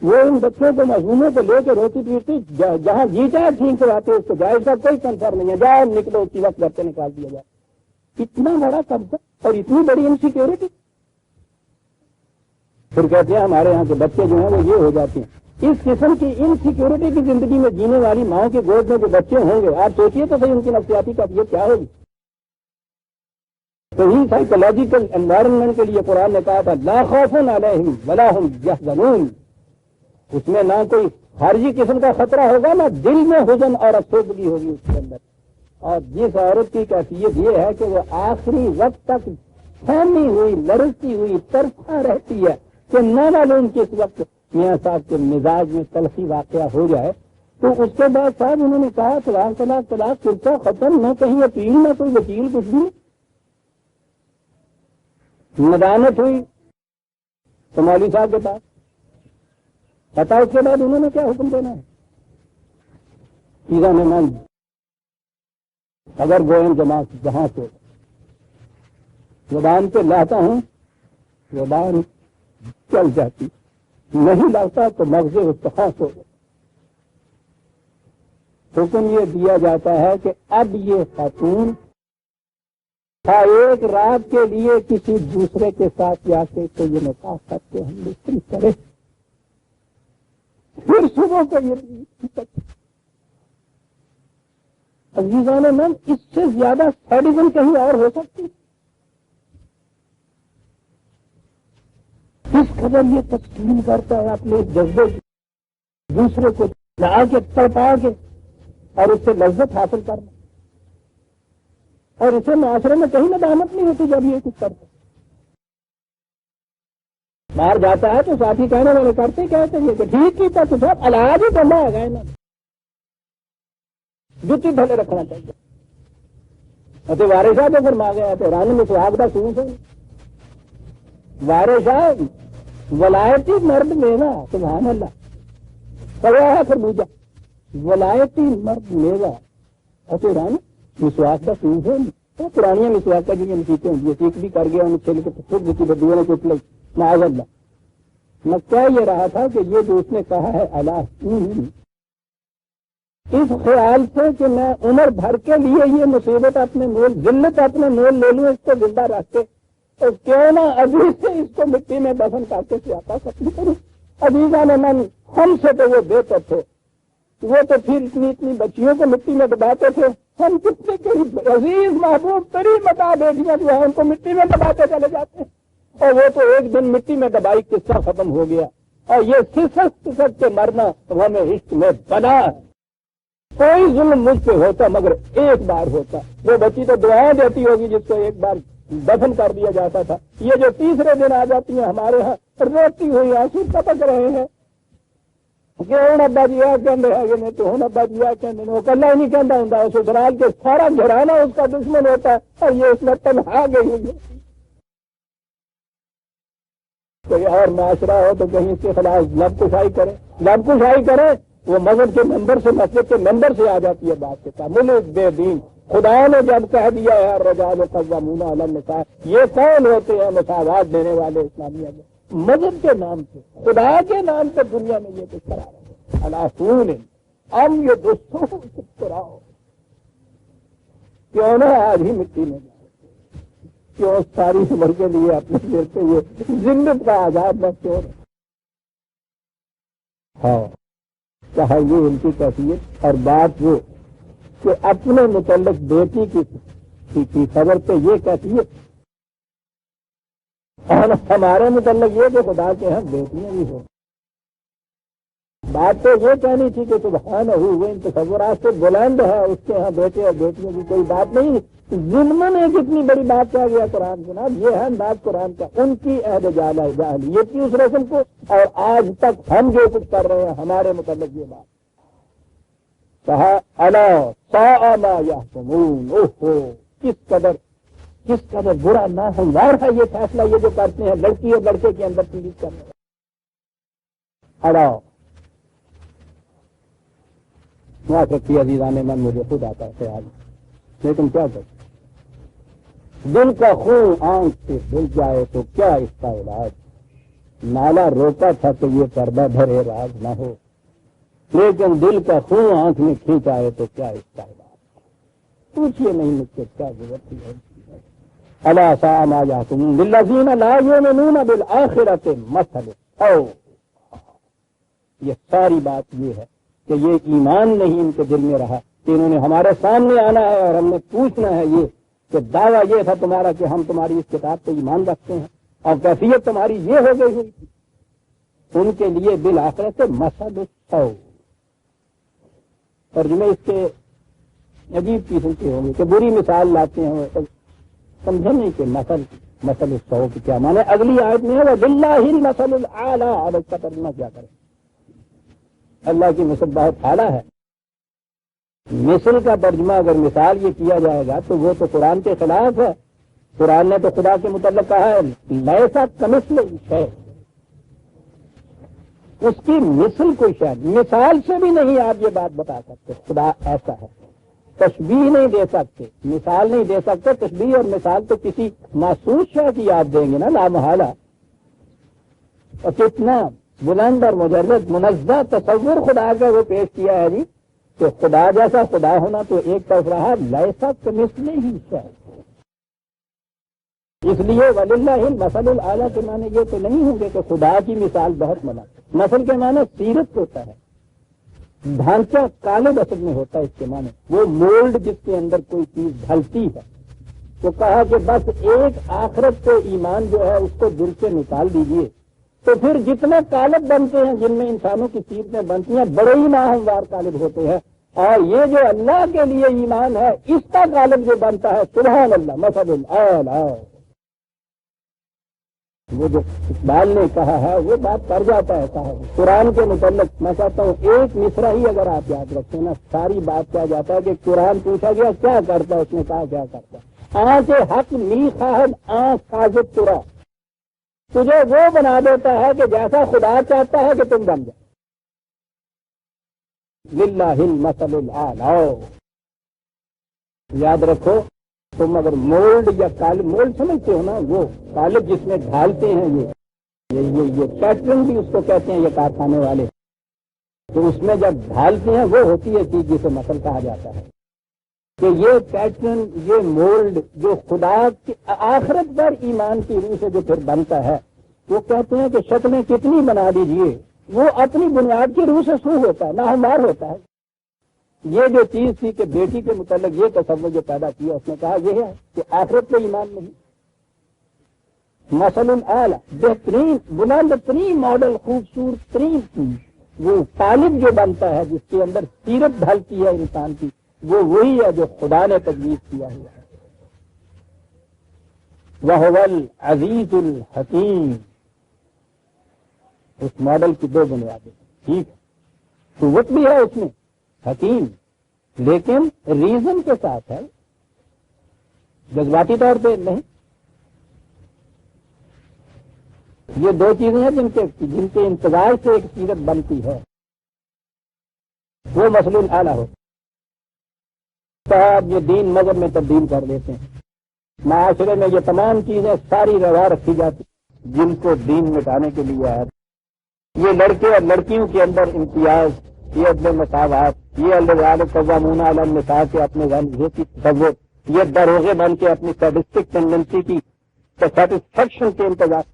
وہ ان بچوں کو مظلوموں کو لے کے روتی پیٹتی جہاں جی چاہے ٹھیک کراتے اس کو جائز کا کوئی کنسر نہیں ہے. جاؤ نکلو اسی وقت گھر سے نکال دیا جائے. اتنا بڑا قبضہ اور اتنی بڑی انسیکیورٹی. پھر کہتے ہیں ہمارے یہاں کے بچے جو ہیں وہ یہ ہو جاتے ہیں. اس قسم کی انسیکیورٹی کی زندگی میں جینے والی ماں کے گود میں جو بچے ہوں گے آپ سوچیے تو صحیح ان کی نفسیاتی کیفیت کیا ہوگی. صحیح سائیکولوجیکل انوائرمنٹ کے لیے قرآن نے کہا تھا لا خوف علیہم ولا هم یحزنون. اس میں نہ کوئی خارجی قسم کا خطرہ ہوگا نہ دل میں حزن اور افسردگی ہوگی اس کے اندر. اور جس عورت کی کیفیت یہ ہے کہ وہ آخری وقت تک تھمی ہوئی لرزتی ہوئی ترسا رہتی ہے کہ نہ معلوم کس وقت میاں صاحب کے مزاج میں تلخی واقعہ ہو جائے تو اس کے بعد صاحب انہوں نے کہا طلاق طلاق طلاق کرتا ختم. نہ کہیں اپیل نہ کوئی وکیل کچھ بھی. ندامت ہوئی تو مولوی صاحب کے پاس پتا اس کے بعد انہوں نے کیا حکم دینا ہے؟ ایزان من اگر گوئم جماعت جہاں سے زبان پہ لاتا ہوں زبان چل جاتی، نہیں لاتا تو مغز استخاص ہو گیا۔ حکم یہ دیا جاتا ہے کہ اب یہ خاتون ایک رات کے لیے کسی دوسرے کے ساتھ جا کے تو یہ نکاح کر کے ہم بستری کرے، پھر صبح کو یہ عزیزان من اس سے زیادہ سیڈیزم کہیں اور ہو سکتی؟ کس قدر یہ تسلیم کرتا ہے اپنے جذبے دوسرے کو لا کے تڑپا کے اور اس سے لذت حاصل کرنا، اور اسے معاشرے میں کہیں ندامت نہیں ہوتی جب یہ کچھ کرتا۔ باہر جاتا ہے تو ساتھی کہنے والے کرتے کہتے ہیں کہ ٹھیک کیتا تو سب علاج ہی کرنا ہے گئے نا، جتی بھلے رکھنا چاہیے۔ وارے شاہ جو فرما گیا تو رن میں سہاگ کا سوس ہے، وارے شاہ ولایتی مرد میوا، سبحان اللہ، پڑا ہے خربوجہ، ولایتی مرد میوا اور رن مسواک کا سوس ہے۔ وہ پرانی مسواک کا جو مسیحیں ہوں سیکھ بھی کر گیا انہیں چھیل کے چھوٹ دیتی بدو نے چٹ لی معاذ اللہ۔ میں کہہ یہ رہا تھا کہ یہ جو اس نے کہا ہے اللہ اس خیال سے کہ میں عمر بھر کے لیے یہ مصیبت اپنے مول ذلت اپنے مول لے لوں اس کو زندہ رکھ کے، تو کیوں نہ ابھی سے اس کو مٹی میں دفن کر کے سیاپا ختم کروں۔ عزیزان من ہم سے تو وہ بہتر تھے، وہ تو پھر اتنی بچیوں کو مٹی میں دباتے تھے، ہم کتنے عزیز محبوب تری متا بیٹیاں جو ہیں ان کو مٹی میں دباتے چلے جاتے ہیں، اور وہ تو ایک دن مٹی میں دبائی قصہ ختم ہو گیا۔ اور یہ سسک کے مرنا ہمیں عشق میں بنا ہے۔ کوئی ظلم مجھ پہ ہوتا مگر ایک بار ہوتا، وہ بچی تو دعائیں دیتی ہوگی جس کو ایک بار دفن کر دیا جاتا تھا، یہ جو تیسرے دن آ جاتی ہیں ہمارے ہاں روتی ہوئی آنسو ٹپک رہے ہیں کہ ہوں ابا جی آ کہتے ہیں تو ہوں ابا جی آ کہتے وہ کلا ہی نہیں کہتا ہوں، سسرال کے سارا گھرانا اس کا دشمن ہوتا ہے، اور یہ اس میں تنہا گئی ہوئی ہے۔ کوئی اور معاشرہ ہو تو کہیں اس کے خلاف لب کشائی کرے، وہ مذہب کے ممبر سے مسجد کے ممبر سے آ جاتی ہے بات کے ساتھ۔ ملک بے دین، خدا نے جب کہہ دیا ہے الرجال قوامون علی النساء، یہ کون ہوتے ہیں مساوات دینے والے اسلامیہ میں؟ مذہب کے نام سے، خدا کے نام سے دنیا میں یہ کچھ کرا رہے ہیں۔ الاسون ام یہ دوستوں چپ کراؤ، کیوں نہ آج ہی مٹی میں جائے، کیوں ساری عمر کے لیے اپنے دل سے یہ زندگی کا آزاد نہ چھوڑ۔ ہاں کہا یہ ان کی کیفیت، اور بات وہ کہ اپنے متعلق بیٹی کی خبر پہ یہ کیفیت، اور ہمارے متعلق یہ کہ خدا کے ہم بیٹیاں بھی ہوں۔ بات تو یہ کہنی تھی کہ سبحانہ وہ ان تصورات سے بلند ہے، اس کے ہاں بیٹے اور بیٹیوں کی کوئی بات نہیں۔ ضمن ایک اتنی بڑی بات کہا گیا قرآن جناب، یہ ہے انداز قرآن کا، ان کی عہد جاہلیت کی اس رسم کو، اور آج تک ہم جو کچھ کر رہے ہیں ہمارے متعلق یہ بات کہا الا ساء ما یحکمون، اوہو کس قدر برا ناہموار ہے یہ فیصلہ یہ جو کرتے ہیں لڑکی اور لڑکے کے اندر تمیز کرنے والا۔ اڑا معاف رکھیے عزیزان من، مجھے خود آتا ہے خیال، لیکن کیا کرتے دل کا خون آنکھ سے دل جائے تو کیا اس کا علاج؟ نالا روکا تھا کہ یہ پردہ بھرے راز نہ ہو، لیکن دل کا خون آنکھ میں کھینچ آئے تو کیا اس کا علاج؟ پوچھئے نہیں مجھ سے کیا ضرورت ہے۔ الا ساء ما یحکمون للذین لا یؤمنون بالآخرۃ مثل او، یہ ساری بات یہ ہے کہ یہ ایمان نہیں ان کے دل میں رہا کہ انہوں نے ہمارے سامنے آنا ہے اور ہم نے پوچھنا ہے یہ کہ دعویٰ یہ تھا تمہارا کہ ہم تمہاری اس کتاب پہ ایمان رکھتے ہیں اور کیفیت تمہاری یہ ہو گئی ہوئی تھی۔ ان کے لیے بالآخرۃ مثل السوء، ترجمے اس کے عجیب قسم کے ہوں گے کہ بری مثال لاتے ہیں، سمجھے نہیں کہ مثل السوء کی کیا معنی۔ اگلی آیت میں ہے وَبِاللَّهِ الْمَثَلُ الْأَعْلَىٰ، اب اس کا ترجمہ کیا کریں؟ اللہ کی مثل بہت اعلیٰ ہے۔ مثل کا ترجمہ اگر مثال یہ کیا جائے گا تو وہ تو قرآن کے خلاف ہے۔ قرآن نے تو خدا کے متعلق کہا ہے لیسا کمثلہ شیء، اس کی مثل کوئی شاید مثال سے بھی نہیں آپ یہ بات بتا سکتے خدا ایسا ہے. تشبیہ نہیں دے سکتے، مثال نہیں دے سکتے. تشبیہ اور مثال تو کسی محسوس شے کی یاد دیں گے نا لامحالہ. اور کتنا بلند اور مجرد منزہ تصور خدا کا وہ پیش کیا ہے جی کہ خدا جیسا خدا ہونا تو ایک طرف رہا، لیسا کمثلہ ہی شیء. اس لیے وللہ المثل الاعلیٰ کے معنی یہ تو نہیں ہوں گے کہ خدا کی مثال بہت بنا. مثل کے معنی سیرت ہوتا ہے، ڈھانچہ قالب اصل میں ہوتا ہے. اس کے معنی وہ مولڈ جس کے اندر کوئی چیز ڈھلتی ہے. تو کہا کہ بس ایک آخرت کو ایمان جو ہے اس کو دل سے نکال دیجئے تو پھر جتنے قالب بنتے ہیں جن میں انسانوں کی سیرتیں بنتی ہیں بڑے ہی ناہموار قالب ہوتے ہیں. اور یہ جو اللہ کے لیے ایمان ہے اس کا قالب جو بنتا ہے سبحان اللہ مثل الاعلیٰ. وہ جو اقبال نے کہا ہے وہ بات کر جاتا ہے صاحب. قرآن کے متعلق میں چاہتا ہوں ایک مصرع ہی اگر آپ یاد رکھیں نا ساری بات کیا جاتا ہے کہ قرآن پوچھا گیا کیا کرتا ہے، اس نے کہا کیا کرتا ہے. آنچ حق می خواہد آنکھ سازد ترا، تجھے وہ بنا دیتا ہے کہ جیسا خدا چاہتا ہے کہ تم بن جاؤ. للہ المثل الاعلیٰ. یاد رکھو تم اگر مولڈ یا قالب، مولڈ سمجھتے ہو نا وہ قالب جس میں ڈھالتے ہیں یہ پیٹرن بھی اس کو کہتے ہیں یہ کارخانے والے. تو اس میں جب ڈھالتے ہیں وہ ہوتی ہے چیز جسے مثل کہا جاتا ہے. کہ یہ پیٹرن یہ مولڈ جو خدا کی آخرت پر ایمان کی روح سے جو پھر بنتا ہے وہ کہتے ہیں کہ شکلیں کتنی بنا دیجئے وہ اپنی بنیاد کی روح سے سو ہوتا ہے، ناہموار ہوتا ہے. یہ جو چیز تھی کہ بیٹی کے متعلق یہ تصور جو پیدا کیا اس نے کہا یہ ہے کہ آخرت پہ ایمان نہیں. مثل الاعلیٰ بہترین بلند ترین ماڈل خوبصورت ترین چیز وہ طالب جو بنتا ہے جس کے اندر سیرت ڈھلتی ہے انسان کی وہ وہی ہے جو خدا نے تجویز کیا ہوا ہے. وَهُوَ الْعَزِيزُ الْحَكِيمُ. اس ماڈل کی دو بنیادیں ٹھیک قوت بھی ہے اس میں حکیم لیکن ریزن کے ساتھ ہے، جذباتی طور پہ نہیں. یہ دو چیزیں ہیں جن کے انتظار سے ایک سیرت بنتی ہے وہ مثل الاعلیٰ ہو. صاحب یہ دین مذہب میں تبدیل کر دیتے ہیں. معاشرے میں یہ تمام چیزیں ساری روا رکھی جاتی جن کو دین مٹانے کے لیے ہے. یہ لڑکے اور لڑکیوں کے اندر امتیاز، یہ عدل مساوات، یہ الرجال قوامون علی النساء کے اپنے غنیت کی تصور، یہ دروغے بن کے اپنی سیڈسٹک ٹینڈنسی کی سیٹسفیکشن کے انتظار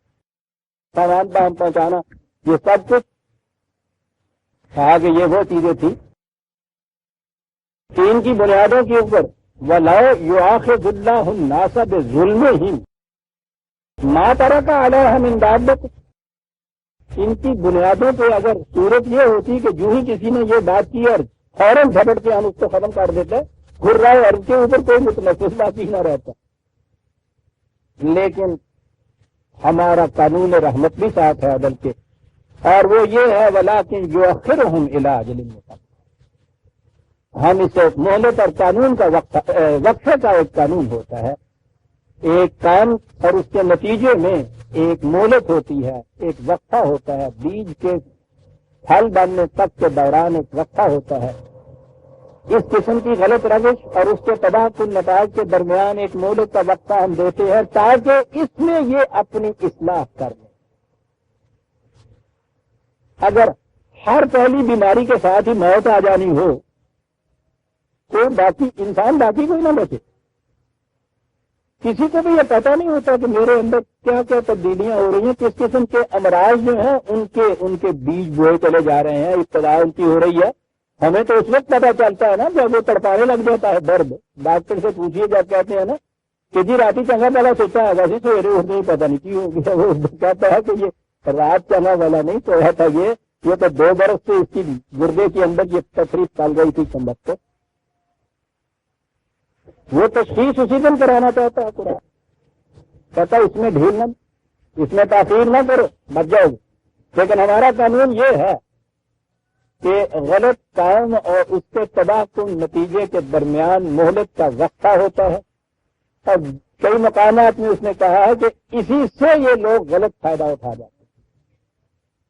سامان باہم پہنچانا، یہ سب کچھ کہا کہ یہ وہ چیزیں تھیں کہ ان کی بنیادوں کے اوپر وَلَوْ يُؤَاخِذُ اللَّهُ النَّاسَ بِظُلْمِهِمْ مَا تَرَكَ عَلَيْهَا مِن دَابَّةٍ. ان کی بنیادوں پہ اگر صورت یہ ہوتی کہ جو ہی کسی نے یہ بات کی اور فوراً جھپٹ کے ہم اس کو ختم کر دیتے گھرائے اور کے اوپر کوئی متنفس باقی نہ رہتا. لیکن ہمارا قانون رحمت بھی ساتھ ہے عدل کے اور وہ یہ ہے وَلَٰكِن يُؤَخِّرُهُمْ إِلَىٰ أَجَلٍ مُّسَمًّى. ہم اسے مہلت اور قانون کا وقفے کا ایک قانون ہوتا ہے. ایک کام اور اس کے نتیجے میں ایک مہلت ہوتی ہے، ایک وقفہ ہوتا ہے، بیج کے پھل بننے تک کے دوران ایک وقفہ ہوتا ہے. اس قسم کی غلط روش اور اس کے تباہ کن نتائج کے درمیان ایک مہلت کا وقفہ ہم دیتے ہیں تاکہ اس میں یہ اپنی اصلاح کر لیں. اگر ہر پہلی بیماری کے ساتھ ہی موت آ جانی ہو تو باقی انسان باقی کوئی نہ بچے. کسی کو بھی یہ پتہ نہیں ہوتا کہ میرے اندر کیا کیا تبدیلیاں ہو رہی ہیں، کس قسم کے امراض جو ہیں ان کے بیج بوئے چلے جا رہے ہیں، ابتدا ان کی ہو رہی ہے. ہمیں تو اس وقت پتہ چلتا ہے نا جب وہ تڑپانے لگ جاتا ہے درد. ڈاکٹر سے پوچھیے جب کہتے ہیں نا کہ جی رات چنگا والا سوچا ہے ویسے سویرے اٹھنے پتہ نہیں کی ہو گیا. وہ کہتا ہے کہ یہ رات چنگا والا نہیں سویا تھا، یہ تو 2 برس سے اس کی گردے کے اندر یہ تفریح چل گئی تھی چمبک کو. وہ تشخیص اسی دن کرانا چاہتا ہے قرآن. کہتا ہے اس میں ڈھیل نہ، اس میں تاخیر نہ کرو، بچ جاؤ گے. لیکن ہمارا قانون یہ ہے کہ غلط کام اور اس کے تباہ کن نتیجے کے درمیان مہلت کا وقفہ ہوتا ہے. اور کئی مقامات میں اس نے کہا ہے کہ اسی سے یہ لوگ غلط فائدہ اٹھا جاتے ہیں.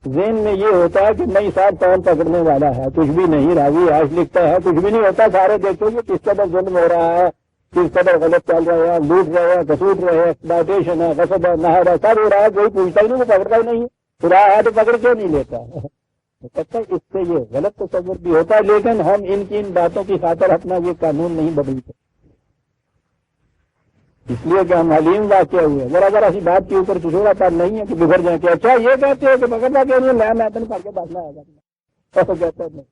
ذہن میں یہ ہوتا ہے کہ نہیں صاحب کون پکڑنے والا ہے، کچھ بھی نہیں، راوی عائش لکھتا ہے کچھ بھی نہیں ہوتا، سارے دیکھو یہ کس قدر ظلم ہو رہا ہے، کس قدر غلط چل رہا ہے، لوٹ رہے ہیں، کسوٹ رہے ہیں، ایکسپلائٹیشن ہے، غصب ہے، نہر ہے، سب ہو رہا ہے، کوئی پوچھتا ہی نہیں، وہ پکڑتا ہی نہیں ہے، خدا ہے تو پکڑ کیوں نہیں لیتا ہے؟ کہتا ہے اس سے یہ غلط تصور بھی ہوتا ہے، لیکن ہم ان کی ان باتوں کی خاطر اپنا یہ قانون نہیں بدلتے، اس لیے کہ ہم حلیم واقع ہوئے، ذرا سی بات کے اوپر کسی کا کام نہیں ہے کہ بگڑ جائیں کہ اچھا یہ کہتے ہیں کہ پکڑنا کیوں نہیں، میں تو پڑھ کے باتنا آئے گا، تو کہتا نہیں،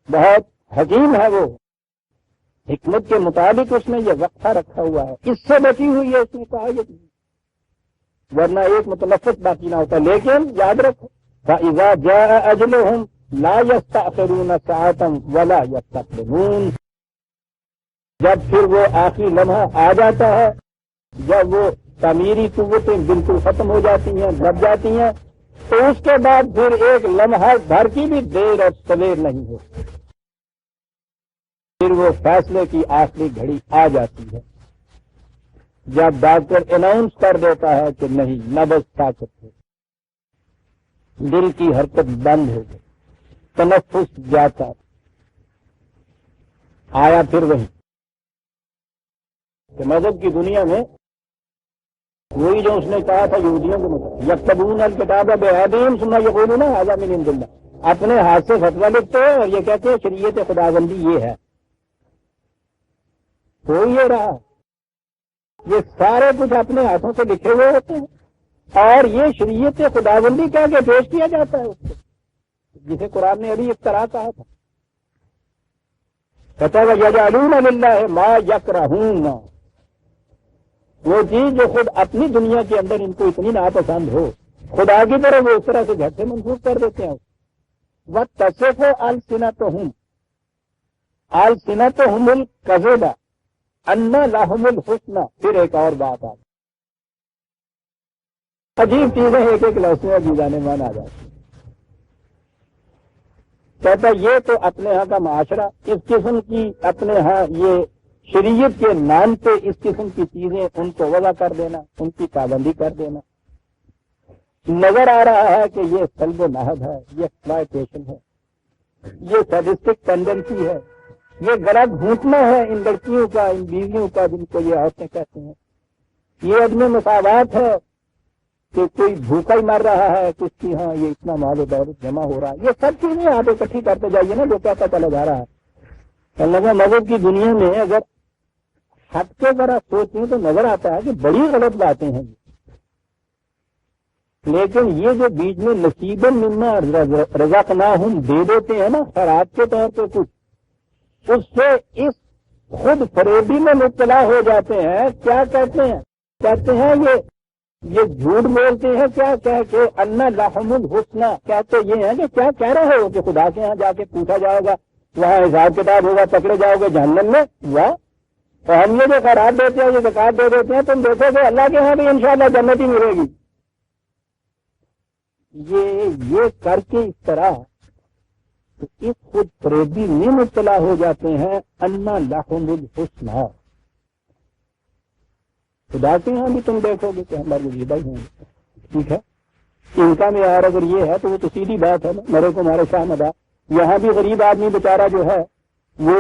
بہت حکیم ہے وہ، حکمت کے مطابق اس نے یہ وقفہ رکھا ہوا ہے، اس سے بچی ہوئی ہے، اس نے کہا یہ ورنہ ایک متلفظ باقی نہ ہوتا، لیکن یاد رکھو فَإِذَا جَاءَ أَجْلُهُمْ لَا يَسْتَأْخِرُونَ سَاعَةً وَلَا يَسْتَقْدِمُونَ، جب پھر وہ آخری لمحہ آ جاتا ہے، جب وہ تعمیری قوتیں بالکل ختم ہو جاتی ہیں، دب جاتی ہیں، تو اس کے بعد پھر ایک لمحہ بھر کی بھی دیر اور سویر نہیں ہوتی، پھر وہ فیصلے کی آخری گھڑی آ جاتی ہے، جب ڈاکٹر اناؤنس کر دیتا ہے کہ نہیں نبض طاقت ہے، دل کی حرکت بند ہو گئی، تنفس جاتا، آیا پھر وہی کہ مذہب کی دنیا میں وہی جو اس نے کہا تھا یہودیوں کے مطابق یکتبون الکتاب بایدیہم ثم یقولون ھذا من عند اللہ، اپنے ہاتھ سے فتویٰ لکھتے ہیں اور یہ کہتے ہیں شریعت خداوندی یہ ہے، ہو یہ رہا، یہ سارے کچھ اپنے ہاتھوں سے لکھے ہوئے ہوتے ہیں اور یہ شریعت خداوندی کہہ کے پیش کیا جاتا ہے اس کو، جسے قرآن نے ابھی افتراء کہا تھا، کہتا ہے وَيَجْعَلُونَ لِلَّهِ مَا يَكْرَهُونَ، وہ چیز جو خود اپنی دنیا کے اندر ان کو اتنی ناپسند ہو، خدا کی طرف وہ اس طرح سے جھٹ سے منسوخ کر دیتے ہیں، وَتَصِفُ أَلْسِنَتُهُمْ أَلْسِنَتُهُمُ الْكَذِبَ أَنَّ لَهُمُ الْحُسْنَ، پھر ایک اور بات آتی، عجیب چیزیں ایک ایک لفظ میں عجیبانے مان آ جاتی، کہتا یہ تو اپنے ہاں کا معاشرہ اس قسم کی، اپنے ہاں یہ شریعت کے نام پہ اس قسم کی چیزیں ان کو وضع کر دینا، ان کی پابندی کر دینا، نظر آ رہا ہے کہ یہ سلب و نہب ہے، یہ ایکسپلائٹیشن ہے، یہ سیڈسٹک ٹینڈنسی ہے، یہ گلا گھونٹنا ہے ان لڑکیوں کا، ان بیویوں کا جن کو یہ عورتیں کہتے ہیں، یہ عدم مساوات ہے کہ کوئی بھوکا ہی مر رہا ہے، کس کی ہاں یہ اتنا مال و دولت جمع ہو رہا ہے، یہ سب چیزیں آپ اکٹھی کرتے جائیے نا جو کہتا چلا جا رہا ہے، اللہ مذہب کی دنیا میں اگر ہٹ کے ذرا سوچیں تو نظر آتا ہے کہ بڑی غلط باتیں ہیں، لیکن یہ جو بیچ میں نصیباً مما رزقناہم دے دیتے ہیں نا خیرات کے طور پہ کچھ، اس سے اس خود فریبی میں مبتلا ہو جاتے ہیں، کیا کہتے ہیں یہ جھوٹ بولتے ہیں، کیا کہہ کے ان لہم الحسنى، کہتے یہ ہیں کہ کیا کہہ رہے ہو کہ خدا کے ہاں جا کے پوچھا جائے گا، وہاں حساب کتاب ہوگا، پکڑے جاؤ گے جہنم میں، واہ، تو ہم یہ جو خیرات دیتے ہیں، یہ زکات دے دیتے ہیں، تم دیکھو گے اللہ کے ہاں بھی انشاءاللہ جنت ہی ملے گی، یہ کر کے اس طرح تو اس خود فریبی میں مبتلا ہو جاتے ہیں، ان لہم الحسنى، خدا کے ہاں بھی تم دیکھو گے کہ ہمارے غریبہ ہی ہیں، ٹھیک ہے، ان کا معیار اگر یہ ہے تو وہ تو سیدھی بات ہے نا، مرے کو مارے شاہ مدا، یہاں بھی غریب آدمی بیچارہ جو ہے وہ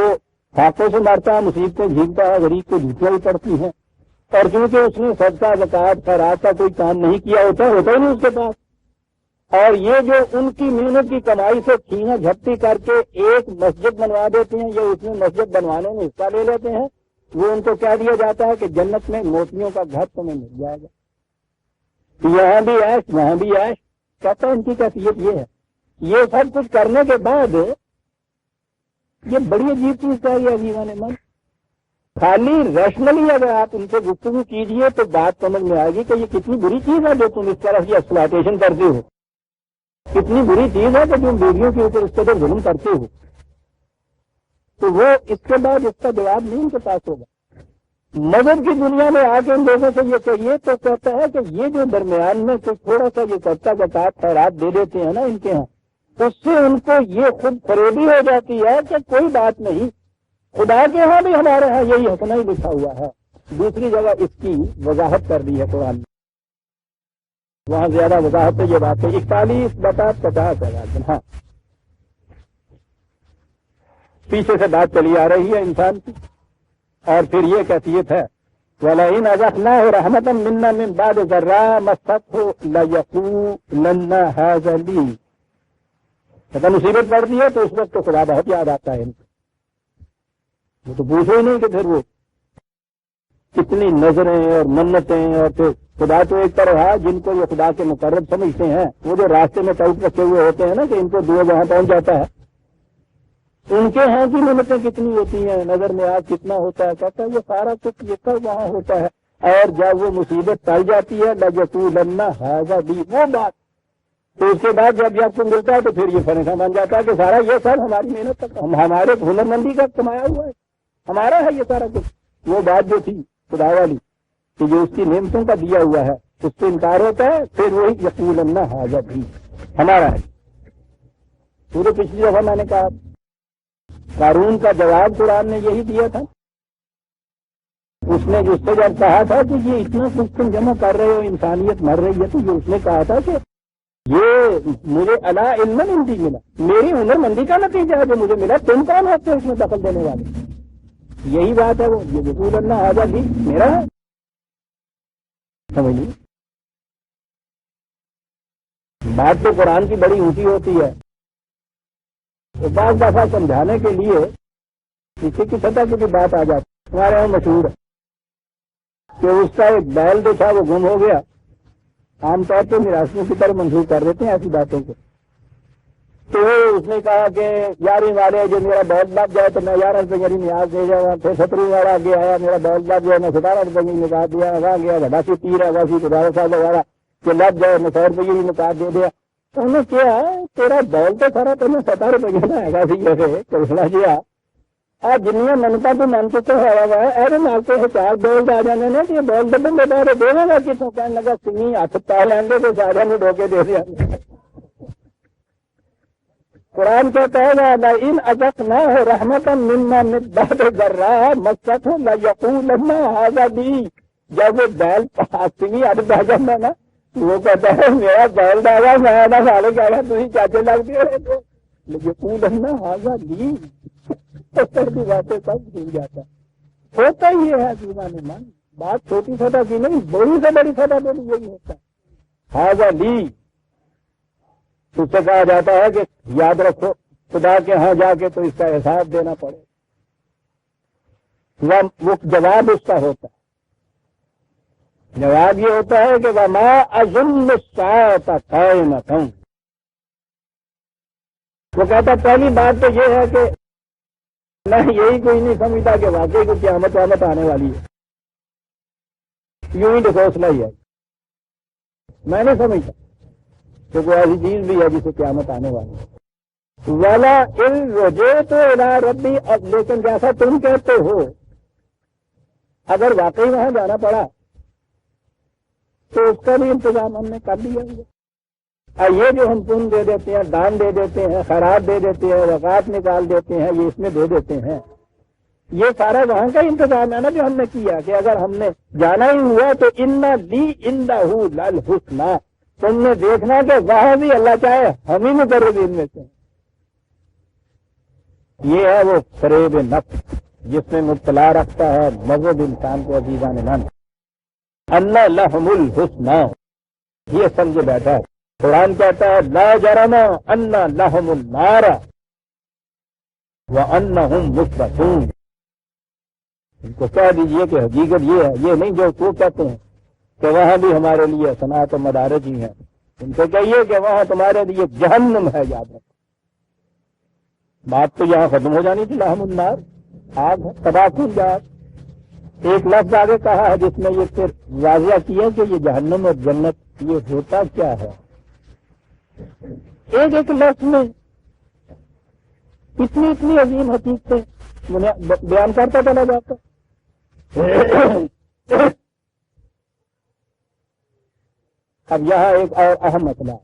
ہاتھوں سے مارتا ہے، مصیبتیں جھیلتا ہے، غریب کو دھوتیاں بھی پڑتی ہیں، اور کیونکہ اس نے صدقہ زکات خیرات کا کوئی کام نہیں کیا ہوتا ہی نہیں اس کے پاس، اور یہ جو ان کی محنت کی کمائی سے چھینا جھپٹی کر کے ایک مسجد بنوا دیتے ہیں، یا اس میں مسجد بنوانے میں حصہ لے لیتے ہیں، وہ ان کو کہہ دیا جاتا ہے کہ جنت میں موتیوں کا گھر تمہیں مل جائے گا، یہاں بھی عیش وہاں بھی عیش، کہتا ہے ان کی کیفیت یہ ہے، یہ سب کچھ کرنے کے بعد یہ بڑی عجیب چیز کہہ رہی ہے عزیزان من، خالی ریشنلی اگر آپ ان سے گفتگو کیجئے تو بات سمجھ میں آئے گی کہ یہ کتنی بری چیز ہے جو تم اس طرح کی ایکسپلائٹیشن کرتے ہو، کتنی بری چیز ہے کہ تم بیویوں کے اوپر اس قدر ظلم کرتے ہو، تو وہ اس کے بعد اس کا جواب نہیں ان کے پاس ہوگا۔ مذہب کی دنیا میں آ کے ان لوگوں سے یہ کہیے تو کہتا ہے کہ یہ جو درمیان میں کوئی تھوڑا سا یہ صدقہ زکات خیرات دے دیتے ہیں نا ان کے ہاں، اس سے ان کو یہ خود فریبی ہو جاتی ہے کہ کوئی بات نہیں، خدا کے ہاں بھی ہمارے ہاں یہی حسنہ ہی لکھا ہوا ہے۔ دوسری جگہ اس کی وضاحت کر دی ہے قرآن نے۔ وہاں زیادہ وضاحت ہے یہ بات ہے 41/50,000 ہاں پیچھے سے بات چلی آ رہی ہے انسان کی، اور پھر یہ کیفیت ہے وَلَئِنْ أَذَقْنَاهُ رَحْمَةً مِنَّا مِنْ بَعْدِ ضَرَّاءٍ مَسَّتْهُ لَيَقُولَنَّ هَٰذَا لِي۔ اگر مصیبت پڑتی ہے تو اس وقت تو خدا بہت یاد آتا ہے ان کو، وہ تو پوچھو ہی نہیں کہ پھر وہ کتنی نظریں اور منتیں، اور پھر خدا تو ایک طرح ہے جن کو یہ خدا کے مقرب سمجھتے ہیں، وہ جو راستے میں ٹوٹ رکھے ہوئے ہوتے ہیں نا کہ ان کو دعا وہاں پہنچ جاتا ہے، ان کے ہاں کی منتیں کتنی ہوتی ہیں، نظر میں آگ کتنا ہوتا ہے، کہتا ہے یہ سارا کچھ یہ سب وہاں ہوتا ہے، اور جب وہ مصیبت ٹل جاتی ہے لَيَقُولَنَّ هَٰذَا لِي، وہ بات تو اس کے بعد جب آپ کو ملتا ہے تو پھر یہ فنکا بن جاتا ہے کہ سارا یہ سب ہماری محنت کا، ہمارے ہنرمندی کا کمایا ہوا ہے، ہمارا ہے یہ سارا کچھ۔ وہ بات جو تھی خدا والی کہ جو اس کی نعمتوں کا دیا ہوا ہے اس سے انکار ہوتا ہے، پھر وہی یقولن ھذا بھی ہمارا ہے۔ پورے پچھلی دفعہ میں نے کہا قارون کا جواب قرآن نے یہی دیا تھا، اس نے جس سے جب کہا تھا کہ یہ اتنا کچھ تم جمع کر رہے ہو، انسانیت مر رہی ہے، تو یہ اس نے کہا تھا کہ یہ مجھے الا علم عندی ملا، میری ہنر مندی کا نتیجہ ہے جو مجھے ملا، تم کون ہوتے ہو اس میں دخل دینے والے؟ یہی بات ہے، وہ یہ یقولن ھذا بھی میرا ہے، سمجھ لیجیے بات تو قرآن کی بڑی اونچی ہوتی ہے، تو بعض دفعہ سمجھانے کے لیے کسی کی سطح کی بھی بات آ جاتی ہے۔ ہمارے یہاں مشہور ہے کہ اس کا ایک بیل جو تھا وہ گم ہو گیا، عام طور پہ میراثیوں کی طرف منسوخ کر دیتے ہیں ایسی باتوں کو، تو اس نے کہا کہ 11ویں والے جو میرا بیل لگ جائے تو میں 11 روپے میری نیاز دے جاؤں، پھر 17ویں والا آگے آیا میرا بیل لگ گیا، میں 17 روپے کی نکال دیا، آ گیا وڈاسی تیر ہے واسی 12 سال والا کہ لگ جائے میں 100 روپے کی نکال دے دیا۔ انہوں نے کیا تیرا بیل تو سارا تمہیں 17 روپے کا ہے گا سی جیسے چلنا کیا آ جنیا منتا تو من چکے ہوا ہوا ہے ایسے نال کے 4 بیل آ جانے نے کہ بیل دبن میں بہرے دے گا کتوں کہنے لگا سنی ہاتھ پا لیں گے تو سارے نے ڈوکے دے دیا۔ قرآن کہتا ہے لئن اذقناہ رحمتا منا من بعد ضراء مستہ لیقولن ھذا لی، جب وہ بیل سنی ہاتھ پا جاتا نا وہ کہتا ہے میرا بیل ڈالا میں نہ سالے کہہ رہا تھی چاچے لگتے رہے یقولن ھذا لی، کی باتیں سب بھول جاتا ہوتا ہی ہے دیوان من، بات چھوٹی سطح کی نہیں بڑی سے بڑی سطح پہ بھی یہی ہوتا ہے۔ ھذا لی اس سے کہا جاتا ہے کہ یاد رکھو خدا کے ہاں جا کے تو اس کا احساس دینا پڑے، وہ جواب اس کا ہوتا ہے، جواب یہ ہوتا ہے کہ وما اظن الساعۃ قائمۃ، وہ کہتا پہلی بات تو یہ ہے کہ میں یہی کوئی نہیں سمجھتا کہ واقعی کوئی قیامت وامت آنے والی ہے، یوں ہی ڈھکوسلا ہی ہے، میں نہیں سمجھتا کہ کوئی ایسی چیز بھی ہے جسے قیامت آنے والی ہے۔ والا ان رجعت الی ربی، اب لیکن جیسا تم کہتے ہو اگر واقعی وہاں جانا پڑا تو اس کا بھی انتظام ہم نے کر دیا ہے، اور یہ جو ہم پن دے دیتے ہیں، دان دے دیتے ہیں، خیرات دے دیتے ہیں، زکوٰۃ نکال دیتے ہیں، یہ اس میں دے دیتے ہیں، یہ سارا وہاں کا انتظام ہے نا جو ہم نے کیا کہ اگر ہم نے جانا ہی ہوا تو ان لی عندہ للحسنی، تم نے دیکھنا کہ وہاں بھی اللہ چاہے ہم ہی مقربین میں سے۔ یہ ہے وہ فریب نفس جس میں مبتلا رکھتا ہے مذہب انسان کو عزیزان من، اللہ لہم الحسنی، یہ سمجھے بیٹھا ہے۔ قرآن کہتا ہے لا جرم ان لہم النار وانہم مفرطون، ان کو کہہ دیجئے کہ حقیقت یہ ہے، یہ نہیں جو وہ کہتے ہیں کہ وہاں بھی ہمارے لیے صنعت و مدارج ہی ہیں، ان کو کہیے کہ وہاں تمہارے لیے جہنم ہے، یاد رکھو۔ بات تو یہاں ختم ہو جانی تھی، لہم النار آگ ہے، تباہ کن جات۔ ایک لفظ آگے کہا ہے جس میں یہ پھر واضح کیا کہ یہ جہنم اور جنت یہ ہوتا کیا ہے، ایک ایک لفظ میں اتنی عظیم حقیقتیں بیان کرتا چلا جاتا۔ اب یہاں ایک اور اہم مسئلہ ہے،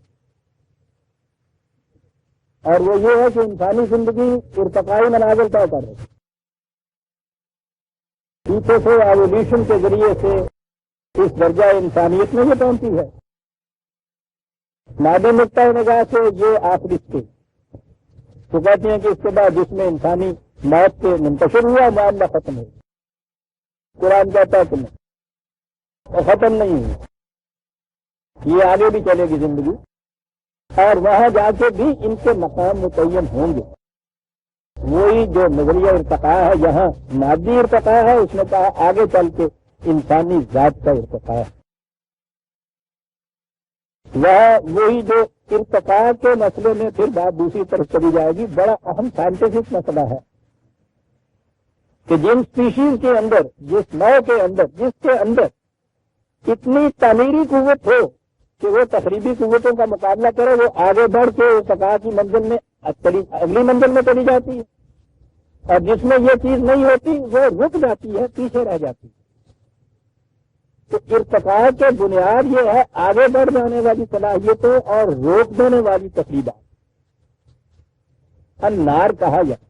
اور وہ یہ ہے کہ انسانی زندگی ارتقائی منازل طے کر رہی ہے، پیچھے سے ایولیوشن کے ذریعے سے اس درجہ انسانیت میں یہ پہنچی ہے مادی نقطۂ نگاہ سے یہ آخری اسٹیج تو کہتے ہیں کہ اس کے بعد جس میں انسانی موت سے منتشر ہوا معاملہ ختم ہو گیا۔ قرآن کہتا ہے کہ نہیں، اور ختم نہیں ہوا، یہ آگے بھی چلے گی زندگی، اور وہاں جا کے بھی ان کے مقام متعین ہوں گے۔ وہی جو نظریہ ارتقاء ہے، یہاں مادی ارتقاء ہے، اس نے کہا آگے چل کے انسانی ذات کا ارتقاء ہے۔ وہی جو ارتقاء کے مسئلے میں پھر بات دوسری طرف چلی جائے گی، بڑا اہم سائنٹیفک مسئلہ ہے کہ جن اسپیشیز کے اندر، جس نو کے اندر، جس کے اندر اتنی تعمیری قوت ہو کہ وہ تقریبی قوتوں کا مقابلہ کرے، وہ آگے بڑھ کے ارتقاء کی منزل میں اگلی منزل میں چلی جاتی ہے، اور جس میں یہ چیز نہیں ہوتی وہ رک جاتی ہے، پیچھے رہ جاتی ہے۔ تو ارتقاء کے بنیاد یہ ہے آگے بڑھ جانے والی صلاحیتوں اور روک دینے والی تقریبات۔ النار کہا جائے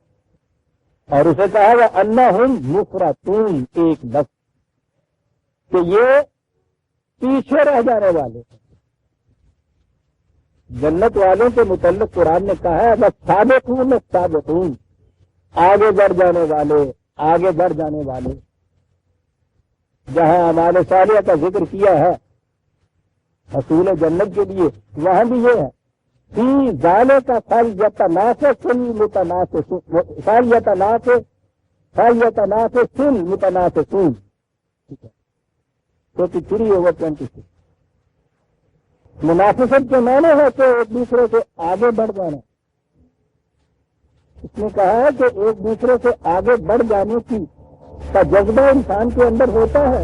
اور اسے کہا گیا انہم مفرطون، ایک لفظ کہ یہ پیچھے رہ جانے والے ہیں۔ جنت والوں کے متعلق قرآن نے کہا ہے بس سابقون سابقون، آگے بڑھ جانے والے، آگے بڑھ جانے والے۔ جہاں اعمال صالحہ کا ذکر کیا ہے حصول جنت کے لیے، وہاں بھی یہ ہے فی ذالک فلیتنافس المتنافسون، 23/26۔ منافست کے معنی ہے کہ ایک دوسرے سے آگے بڑھ جانا۔ اس نے کہا ہے کہ ایک دوسرے سے آگے بڑھ جانے کا جذبہ انسان کے اندر ہوتا ہے۔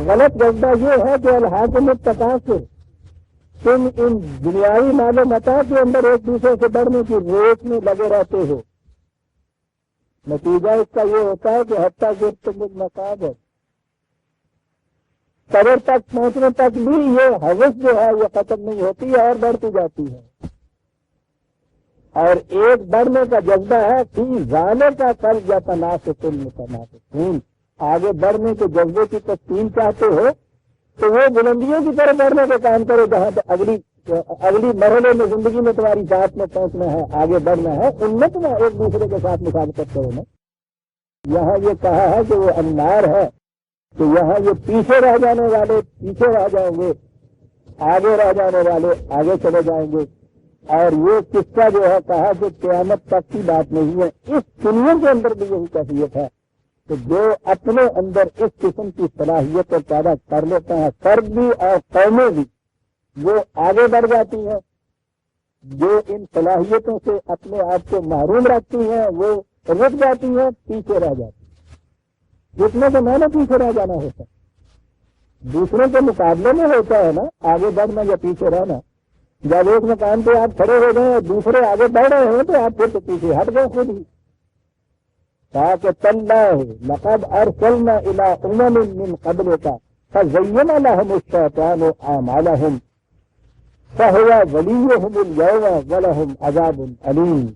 غلط جذبہ یہ ہے کہ الحاکم التکاثر، تم ان دنیاوی مال و متاع کے اندر ایک دوسرے سے بڑھنے کی ریس میں لگے رہتے ہو۔ نتیجہ اس کا یہ ہوتا ہے کہ حتیٰ کہ تم مقاب ہے، قبر تک پہنچنے تک بھی یہ حوث جو ہے یہ ختم نہیں ہوتی ہے اور بڑھتی جاتی ہے۔ اور ایک بڑھنے کا جذبہ ہے فی ذالک فلیتنافس المتنافسون، آگے بڑھنے کے جذبے کی تسکین چاہتے ہو تو وہ بلندیوں کی طرف بڑھنے کا کام کرو، جہاں پہ اگلی مرحلے میں زندگی میں تمہاری ذات میں پہنچنا ہے، آگے بڑھنا ہے، امت میں ایک دوسرے کے ساتھ مشارکت کرو نا۔ یہاں یہ کہا ہے کہ وہ النار ہے، تو یہاں یہ پیچھے رہ جانے والے پیچھے رہ جائیں گے، آگے رہ جانے والے آگے چلے جائیں گے۔ اور یہ قصہ جو ہے کہا کہ قیامت تک کی بات نہیں ہے، اس دنیا کے اندر بھی یہی کیفیت ہے کہ جو اپنے اندر اس قسم کی صلاحیت کو پیدا کر لیتے ہیں، فرد بھی اور قومیں بھی، وہ آگے بڑھ جاتی ہیں۔ جو ان صلاحیتوں سے اپنے آپ کو محروم رکھتی ہیں وہ رک جاتی ہیں، پیچھے رہ جاتی ہیں۔ جتنے سے میں نے پیچھے رہ جانا ہوتا ہے، دوسروں کے مقابلے میں ہوتا ہے نا آگے بڑھنا یا پیچھے رہنا۔ جب ایک مقام پہ آپ کھڑے ہو گئے اور دوسرے آگے بڑھ رہے ہیں تو آپ پھر تو پیچھے ہٹ گئے خود ہی۔ تاکہ تاللہ لقد ارسلنا الی امم من قبلک فزین لهم الشیطان اعمالهم فهو ولیہم اليوم ولهم عذاب علیم۔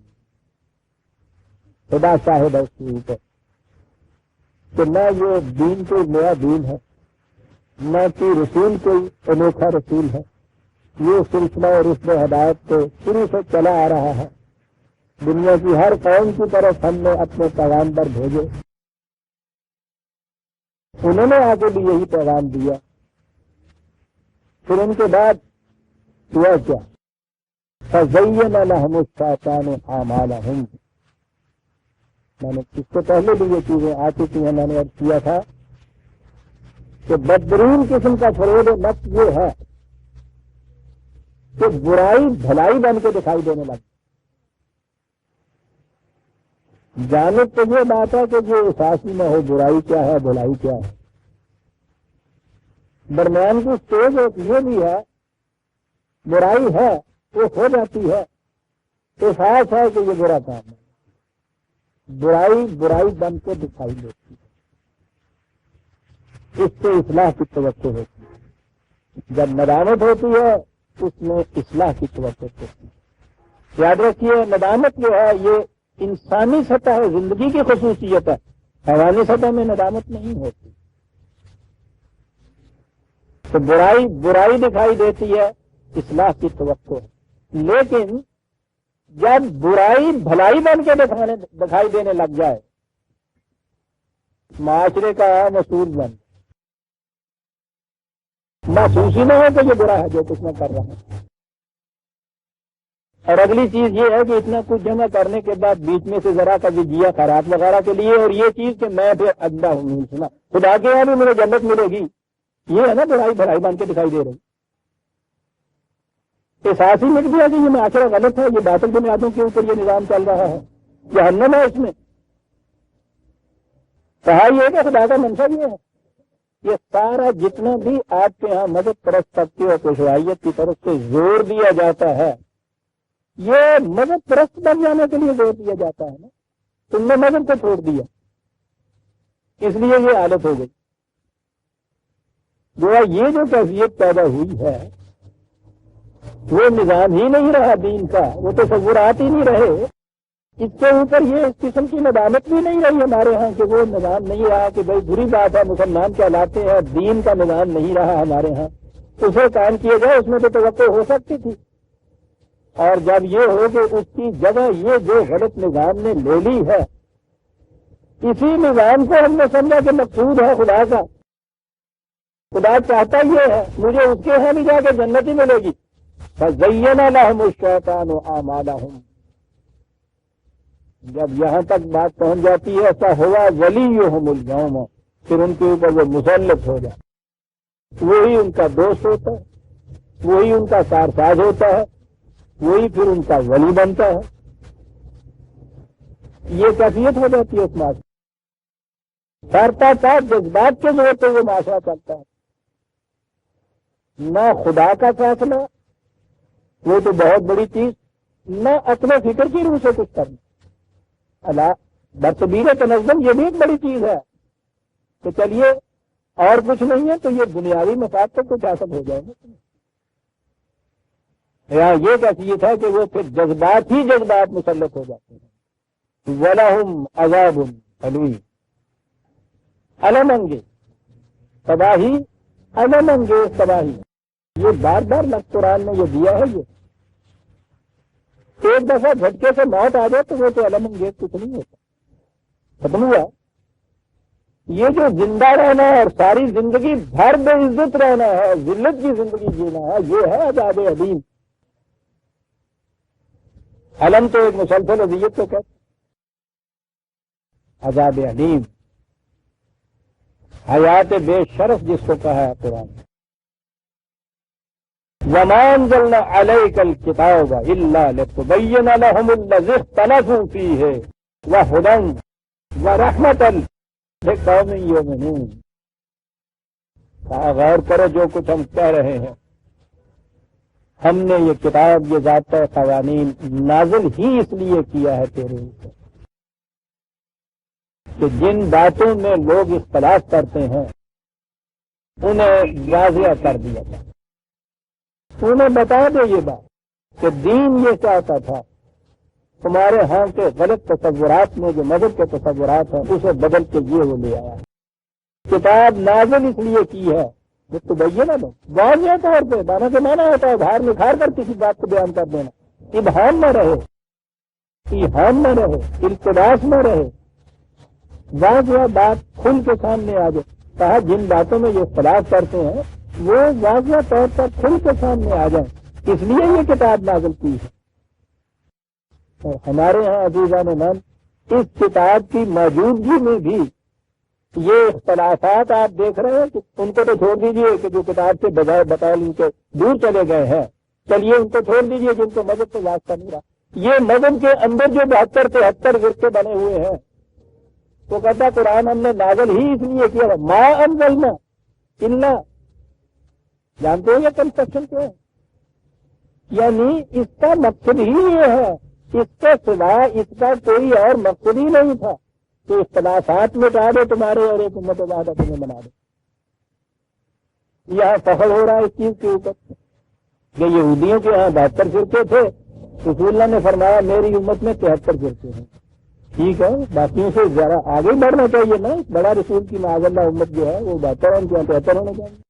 خدا شاہد ہے اس کے اوپر کہ نہ یہ دین کوئی نیا دین ہے، نہ کہ رسول کوئی انوکھا رسول ہے۔ یہ سلسلہ اور رسل ہدایت تو شروع سے چلا آ رہا ہے۔ دنیا کی ہر قوم کی طرف ہم نے اپنے پیغامبر بھیجے، انہوں نے آ کے بھی یہی پیغام دیا۔ پھر ان کے بعد ہوا کیا؟ فَزَيَّنَ لَهُمُ الشَّيْطَانُ أَعْمَالَهُمْ۔ میں نے اس سے پہلے بھی یہ چیزیں آ چکی ہیں، میں نے عرض کیا تھا کہ بدترین قسم کا فریب نفس یہ ہے کہ برائی بھلائی بن کے دکھائی دینے لگتی۔ جانب تو یہ بات ہے کہ جو احساس نہ ہو برائی کیا ہے بھلائی کیا ہے، درمیان کی سٹیج ایک یہ بھی ہے برائی ہے وہ ہو جاتی ہے، احساس ہے کہ یہ برا کام ہے، برائی بن کے دکھائی دیتی ہے، اس سے اصلاح کی توقع ہوتی ہے۔ جب ندامت ہوتی ہے اس میں اصلاح کی توقع ہوتی ہے۔ یاد رکھیے ندامت جو ہے یہ انسانی سطح زندگی کی خصوصیت ہے، حیوانی سطح میں ندامت نہیں ہوتی۔ تو برائی دکھائی دیتی ہے، اصلاح کی توقع ہے، لیکن جب برائی بھلائی بن کے دکھائی دینے لگ جائے، معاشرے کا عام اصول بن محسوس ہی نہ ہو کہ یہ برا ہے جو کچھ میں کر رہا ہوں۔ اور اگلی چیز یہ ہے کہ اتنا کچھ جمع کرنے کے بعد بیچ میں سے ذرا کا جیا خیرات وغیرہ کے لیے، اور یہ چیز کہ میں پھر اندھا ہوں، سنا خدا کے یہاں بھی مجھے جنت ملے گی، یہ ہے نا برائی بھلائی بن کے دکھائی دے رہی۔ احساس ہی مٹ گیا کہ یہ معاشرہ غلط ہے، یہ باطل بنیادوں کے اوپر یہ نظام چل رہا ہے، جہنم ہے اس میں۔ کہا یہ کہ خدا کا منصب یہ ہے، یہ سارا جتنا بھی آپ کے ہاں مذہب پرست طبقے اور پیشوائیت کی طرف سے زور دیا جاتا ہے، یہ مذہب پرست بن جانے کے لیے زور دیا جاتا ہے نا، تم نے مذہب کو چھوڑ دیا، اس لیے یہ حالت ہو گئی۔ گویا یہ جو کیفیت پیدا ہوئی ہے وہ نظام ہی نہیں رہا دین کا، وہ تصورات ہی نہیں رہے، اس کے اوپر یہ اس قسم کی ندامت بھی نہیں رہی ہمارے ہاں کہ وہ نظام نہیں رہا کہ بھائی بری بات ہے مسلمان کہلاتے ہیں، دین کا نظام نہیں رہا ہمارے ہاں، اسے قائم کیا جائے، اس میں تو توقع ہو سکتی تھی۔ اور جب یہ ہو کہ اس کی جگہ یہ جو غلط نظام نے لے لی ہے، اسی نظام کو ہم نے سمجھا کہ مقصود ہے خدا کا، خدا چاہتا یہ ہے مجھے اس کے ہاں بھی جا کے جنت ہی ملے گی۔ فَزَيَّنَ لَهُمُ الشَّيْطَانُ أَعْمَالَهُمْ، جب یہاں تک بات پہنچ جاتی ہے ایسا ہوا وَلِيُّهُمُ الْيَوْمَ، پھر ان کے اوپر وہ مسلط ہو جائے، وہی ان کا دوست ہوتا ہے، وہی ان کا کارساز ہوتا ہے، وہی پھر ان کا ولی بنتا ہے۔ یہ کیفیت ہو جاتی ہے اس معاشرے، کرتا تھا جذبات کے زور پہ وہ معاشرہ چلتا ہے، نہ خدا کا فیصلہ، وہ تو بہت بڑی چیز، نہ اپنے فکر کی روح سے کچھ کرنا، اللہ برصبیر تنظم یہ بھی ایک بڑی چیز ہے کہ چلیے اور کچھ نہیں ہے تو یہ بنیادی مفاد تک کچھ حاصل ہو جائے گا۔ یہاں یہ کیفیت ہے کہ وہ پھر جذبات ہی جذبات مسلط ہو جاتے ہیں۔ وَلَهُمْ عَذَابٌ أَلِيمٌ، علم انگیز تباہی، علم انگیز تباہی، یہ بار بار لفظ قرآن میں یہ دیا ہے۔ یہ ایک دفعہ جھٹکے سے موت آ جائے تو وہ تو علم انگیز کچھ نہیں ہوتا، ختم ہوا۔ یہ جو زندہ رہنا ہے اور ساری زندگی بھر بے عزت رہنا ہے، ذلت کی زندگی جینا ہے، یہ ہے عذاب علیم۔ علم تو ایک مسلسل اذیت کو کہتے، عذاب علیم حیات بے شرف جس کو کہا ہے قرآن۔ وَمَا أَنزَلْنَا عَلَيْكَ الْكِتَابَ إِلَّا لِتُبَيِّنَ لَهُمُ الَّذِي اخْتَلَفُوا فِيهِ وَهُدًى وَرَحْمَةً لِقَوْمٍ يُؤْمِنُونَ۔ کہا غور کرو جو کچھ ہم کہہ رہے ہیں، ہم نے یہ کتاب، یہ ضابطہ قوانین نازل ہی اس لیے کیا ہے تیرے اوپر کہ جن باتوں میں لوگ اختلاف کرتے ہیں انہیں واضح کر دیا جائے، انہیں بتا دے یہ بات کہ دین یہ چاہتا تھا، تمہارے ہاں کے غلط تصورات میں جو مذہب کے تصورات ہیں اسے بدل کے یہ وہ لے آیا۔ کتاب نازل اس لیے کی ہے وہ تو بیانہ دو، واضح طور پہ، مانا کے مانا ہوتا ہے دھار نکھار کر کسی بات کو بیان کر دینا، ابہام نہ رہے، ایہام نہ رہے، التباس نہ رہے، واضح بات کھل کے سامنے آ جائے۔ کہا جن باتوں میں یہ اختلاف کرتے ہیں وہ واضح طور پر کھل کے سامنے آ جائیں، اس لیے یہ کتاب نازل کی ہے۔ اور ہمارے ہاں عزیزان من اس کتاب کی موجودگی میں بھی یہ اختلافات آپ دیکھ رہے ہیں کہ ان کو تو چھوڑ دیجئے کہ جو کتاب کے بجائے بطور ان کے دور چلے گئے ہیں، چلیے ان کو چھوڑ دیجئے جن کو مذہب سے واسطہ نہیں رہا۔ یہ مذہب کے اندر جو 72-73 فرقے بنے ہوئے ہیں، تو کہتا قرآن ہم نے نازل ہی اس لیے کیا، ما انزلنا الا، جانتے ہیں یہ کنسٹرکشن کیا ہے؟ یعنی اس کا مقصد ہی یہ ہے، اس کے سوا اس کا کوئی اور مقصد ہی نہیں تھا کہ اختلافات مٹا دو تمہارے اور ایک امت واحدہ تمہیں بنا دو۔ یہاں فخر ہو رہا ہے اس چیز کے اوپر کہ یہودیوں کے یہاں 72 فرقے تھے، رسول اللہ نے فرمایا میری امت میں 73 فرقے ہیں۔ ٹھیک ہے، باقیوں سے ذرا آگے بڑھنا چاہیے نا، بڑا رسول کی معاذ اللہ امت جو ہے وہ 72 ان کے 73 ہونے چاہیے۔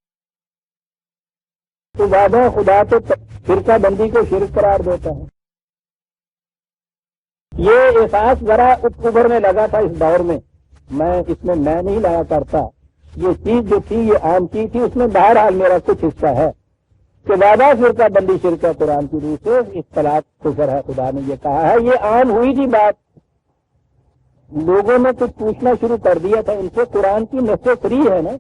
تو وعدہ خدا تو فرقہ بندی کو شرک قرار دیتا ہے. یہ احساس ذرا ابھرنے لگا تھا اس دور میں اس میں میں نہیں لایا کرتا. یہ چیز جو تھی یہ عام چیز تھی، اس میں بہرحال میرا کچھ حصہ ہے کہ وعدہ فرقہ بندی شرک ہے قرآن کی روح سے، اختلاف کفر ہے، خدا نے یہ کہا ہے. یہ عام ہوئی تھی بات، لوگوں نے کچھ پوچھنا شروع کر دیا تھا ان سے. قرآن کی نص فری ہے نا،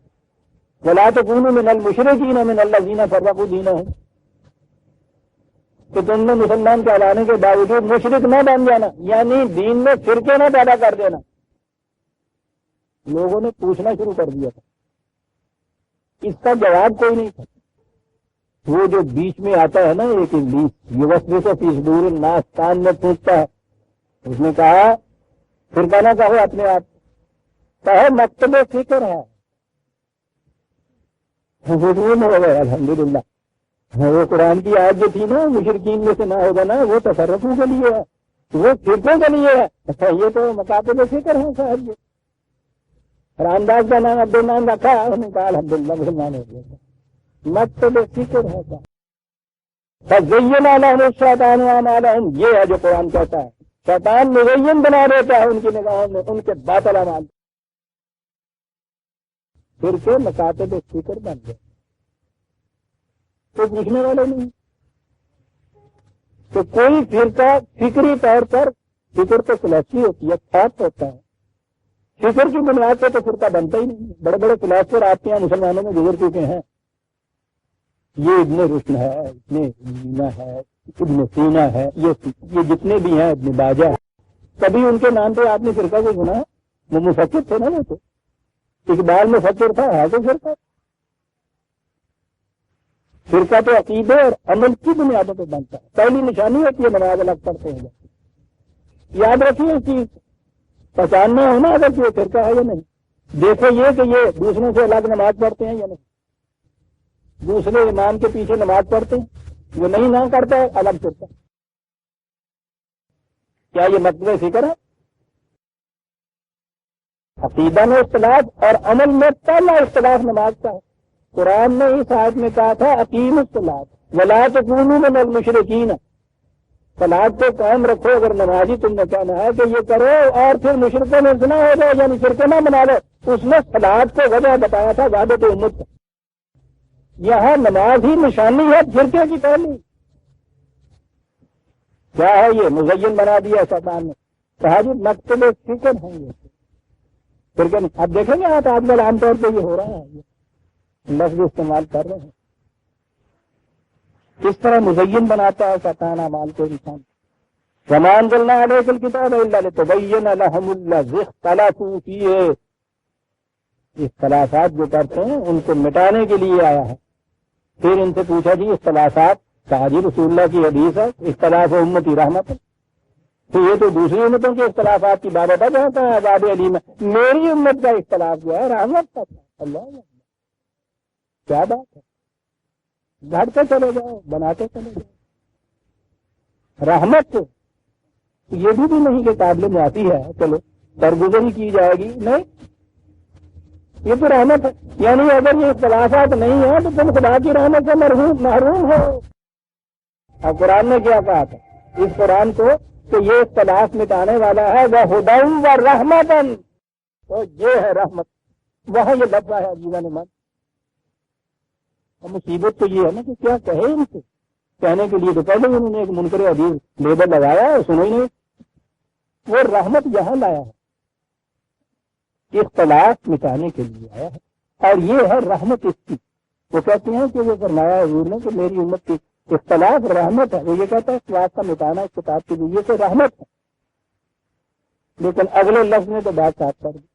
وَلَا تَكُونُوا مِنَ الْمُشْرِكِينَ مِنَ الَّذِينَ فَرَّقُوا دِينَهُمْ، کہ تم نے مسلمان کہلانے کے باوجود مشرک نہ بن جانا، یعنی دین میں فرقے نہ پیدا کر دینا. لوگوں نے پوچھنا شروع کر دیا تھا، اس کا جواب کوئی نہیں تھا. وہ جو بیچ میں آتا ہے نا ایک ابلیس، یوسوس فی صدور الناس، کان میں پوچھتا ہے، اس نے کہا فرقہ نہ کہو اپنے آپ، کہو مکتب فکر ہے. ہو گئے الحمدللہ. وہ قرآن کی آیت جو تھی نا مشرکین میں سے نہ ہوگا نا، وہ تصرفوں کے لیے ہے، وہ فرقوں کے لیے ہے. اچھا یہ تو مکاتب فکر ہے صاحب. یہ رامداس کا نام عبد الرحمان رکھا، انہوں نے کہا الحمدللہ مسلمان ہو گیا. مکتب فکر ہے صاحب. فَزَيَّنَ لَهُمُ الشَّيْطَانُ أَعْمَالَهُمْ، یہ ہے جو قرآن کہتا ہے. شیطان مزین بنا دیتا ہے ان کی نگاہوں میں ان کے باطل اعمال. فرقے مکاتب فکر بن گئے. تو پوچھنے والے نہیں. تو کوئی فرقہ فکری طور پر، فکر تو فلسفی ہوتی ہے، تھاٹ ہوتا ہے، فکر کی بنیاد پہ تو فرقہ بنتا ہی نہیں. بڑے بڑے فلاسفر آپ کے یہاں مسلمانوں میں گزر چکے ہیں. یہ ابن رشد ہے، ابن سینا ہے، ابن سینا ہے، یہ جتنے بھی ہیں، ابن باجہ ہے. کبھی ان کے نام پہ آپ نے فرقہ کو سنا ہے؟ وہ مفکر تھے نا. وہ تو اقبال مفکر تھا، ہے تو فرقہ. فرقہ تو عقیدے اور عمل کی بنیادوں پہ بنتا ہے. پہلی نشانی ہوتی ہے نماز الگ پڑھتے ہیں. یاد رکھیے اس چیز، پہچاننا ہونا اگر یہ فرقہ ہے یا نہیں. دیکھو یہ کہ یہ دوسروں سے الگ نماز پڑھتے ہیں یا نہیں، دوسرے امام کے پیچھے نماز پڑھتے ہیں، وہ نہیں نہ کرتا ہے الگ فرقہ. کیا یہ مکتب فکر ہے؟ عقیدہ میں اختلاف اور عمل میں پہلا اختلاف نماز کا ہے. قرآن نے اس آیت میں کہا تھا اقیم الصلاۃ ولا تکونوا من المشرکین، صلاۃ کو قائم رکھو. اگر نمازی تم نے کہنا ہے کہ یہ کرو اور پھر مشرکوں میں نہ ہو جائے، یعنی فرقے نہ بنا لو. اس نے صلاۃ کو وجہ بتایا تھا وحدت امت کا. یہاں نماز ہی نشانی ہے فرقے کی پہلی. کیا ہے یہ؟ مزین بنا دیا شیطان نے. کہا جی مکتب فکر ہیں یہ فرقے. اب دیکھیں گے آپ آج کل عام طور پہ یہ ہو رہا ہے، یہ لفظ استعمال کر رہے ہیں. کس طرح مزین بناتا ہے شیطان اعمال کو انسان. وَمَا أَنزَلْنَا عَلَيْكَ الْكِتَابَ إِلَّا لِتُبَيِّنَ لَهُمُ الَّذِي اخْتَلَفُوا فِيهِ، اختلافات جو کرتے ہیں ان کو مٹانے کے لیے آیا ہے. پھر ان سے پوچھا جی اختلافات، کہا جی رسول اللہ کی حدیث ہے اختلاف امتی رحمت ہے. تو یہ تو دوسری امتوں کے اختلافات کی بابت ہے جہاں عذاب علیم ہے. میری امت کا اختلاف جو ہے رحمت کا. اللہ کیا بات ہے. گھڑتے چلے جاؤ، بناتے چلے جاؤ. رحمت یہ بھی نہیں کہ قابل معافی ہے، چلو درگزر ہی کی جائے گی، نہیں، یہ تو رحمت ہے. یعنی اگر یہ اختلافات نہیں ہیں تو تم خدا کی رحمت سے محروم ہو. اب قرآن نے کیا کہا تھا اس قرآن کو کہ یہ اختلاف مٹانے والا ہے، وہ ہدی و رحمتن، تو یہ ہے رحمت. وہاں یہ لفظ ہے جیون من. اور مصیبت تو یہ ہے نا کہ کیا کہے ان سے. کہنے کے لیے تو پہلے انہوں نے ایک منکر حدیث لیبل لگایا ہے، سنو ہی نہیں. وہ رحمت یہاں لایا ہے، اختلاف مٹانے کے لیے آیا ہے، اور یہ ہے رحمت اس کی. وہ کہتے ہیں کہ وہ فرمایا حضور نے کہ میری امت کی اختلاف رحمت ہے. وہ یہ کہتا ہے اختلاف کا مٹانا اس کتاب کے ذریعے سے رحمت ہے. لیکن اگلے لفظ میں تو بات صاف کر دی.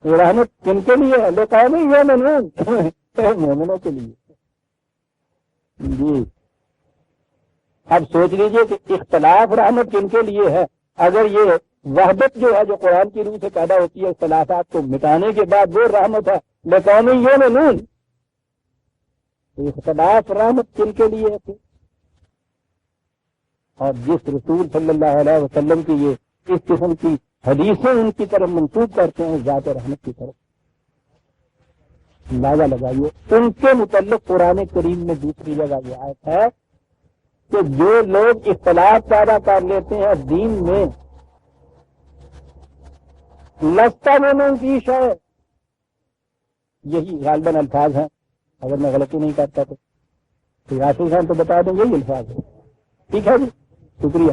یہ رحمت کن کے لیے ہے؟ لقوم یؤمنون، مومنوں کے لیے. جی اب سوچ لیجئے کہ اختلاف رحمت کن کے لیے ہے. اگر یہ وحدت جو ہے جو قرآن کی روح سے پیدا ہوتی ہے اختلافات کو مٹانے کے بعد وہ رحمت ہے لقوم یؤمنون، اختلاف رحمت کن کے لیے ہے؟ اور جس رسول صلی اللہ علیہ وسلم کی یہ اس قسم کی حدیثیں ان کی طرف منسوب کرتے ہیں ذات رحمت کی طرف. اندازہ لگائیے ان کے متعلق قرآن کریم میں دوسری جگہ یہ آیت ہے کہ جو لوگ اختلاف پیدا کر لیتے ہیں دین میں، لستا میں کی شے، یہی غالباً الفاظ ہیں، اگر میں غلطی نہیں کرتا تو راشد خان تو بتا دیں یہی الفاظ ہے، ٹھیک ہے جی، شکریہ۔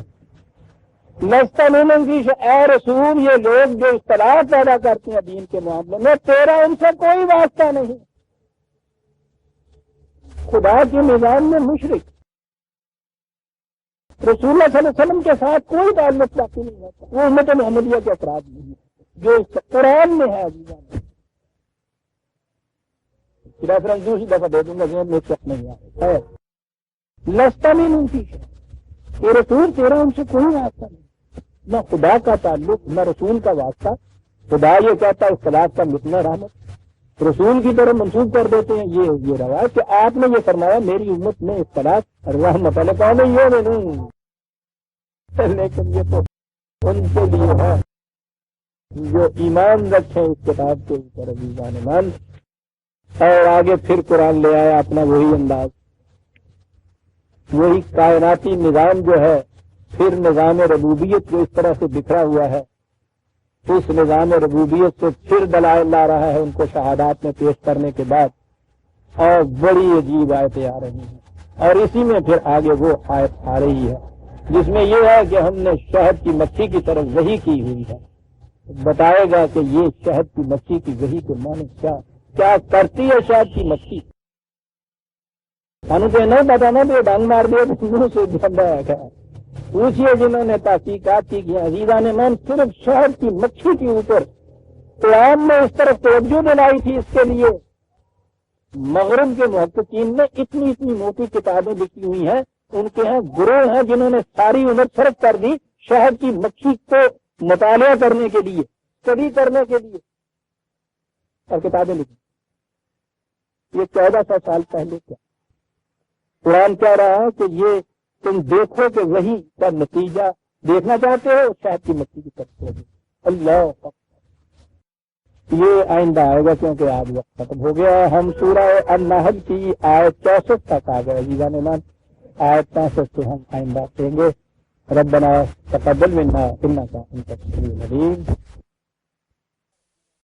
لستا میں کی شے، اے رسول یہ لوگ جو اختلاف پیدا کرتے ہیں دین کے معاملے میں، تیرا ان سے کوئی واسطہ نہیں، خدا کے نظام میں مشرک رسول اللہ صلی اللہ علیہ وسلم کے ساتھ کوئی تعلق باقی نہیں ہوتا، وہ امت محمدیہ کے افراد نہیں ہے جو اس قرآن میں ہے۔ ریفرنس دوسری دفعہ دے دوں گا، ذہن میں چک نہیں آئے۔ لستا میں ان کی یہ رسول تیرا ان سے کوئی واسطہ نہیں، نہ خدا کا تعلق نہ رسول کا واسطہ۔ خدا یہ کہتا ہے اختلاف کا متنا رحمت، رسول کی طرف منسوخ کر دیتے ہیں یہ روایت کہ آپ نے یہ فرمایا میری امت میں اختلاف رحمت اللہ تعالیٰ یہ نہیں، لیکن یہ تو ان کے لیے ہے جو ایمان رکھیں اس کتاب کے اوپر عزیزان ایمان۔ اور آگے پھر قرآن لے آیا اپنا وہی انداز، وہی کائناتی نظام جو ہے، پھر نظام ربوبیت جو اس طرح سے بکھرا ہوا ہے، اس نظام ربوبیت سے پھر دلائل لا رہا ہے ان کو شہادات میں پیش کرنے کے بعد، اور بڑی عجیب آیتیں آ رہی ہیں۔ اور اسی میں پھر آگے وہ آیت آ رہی ہے جس میں یہ ہے کہ ہم نے شہد کی مکھی کی طرف وحی کی ہوئی ہے، بتائے گا کہ یہ شہد کی مکھی کی وحی کے معنی کیا کرتی ہے شہد کی مکھی۔ ہم کو نہیں پتا نا، تو ڈنگ مار دیا منہ سے گندا ہے، پوچھئے جنہوں نے تحقیقات کی عزیزان من، صرف شہد کی مکھی کے اوپر قرآن نے اس طرف توجہ دلائی تھی۔ اس کے لیے مغرب کے محققین نے اتنی موٹی کتابیں لکھی ہوئی ہیں، ان کے ہیں گروہ ہیں جنہوں نے ساری عمر صرف کر دی شہد کی مکھی کو مطالعہ کرنے کے لیے، اسٹڈی کرنے کے لیے، اور کتابیں لکھی۔ یہ 1400 سال پہلے کیا قرآن کہہ رہا ہے کہ یہ تم دیکھو کہ وہی کا نتیجہ دیکھنا چاہتے ہو، شہد کی مکھی کی طرف اللہ یہ آئندہ آئے گا کیونکہ آج وقت ختم ہو گیا۔ ہم سورہ النحل کی آیت 64 تک آ گئے عزیزان ایمان، آیت 65 سے ہم آئندہ دیں گے۔ ربنا تقبل منا انک انت السمیع العلیم۔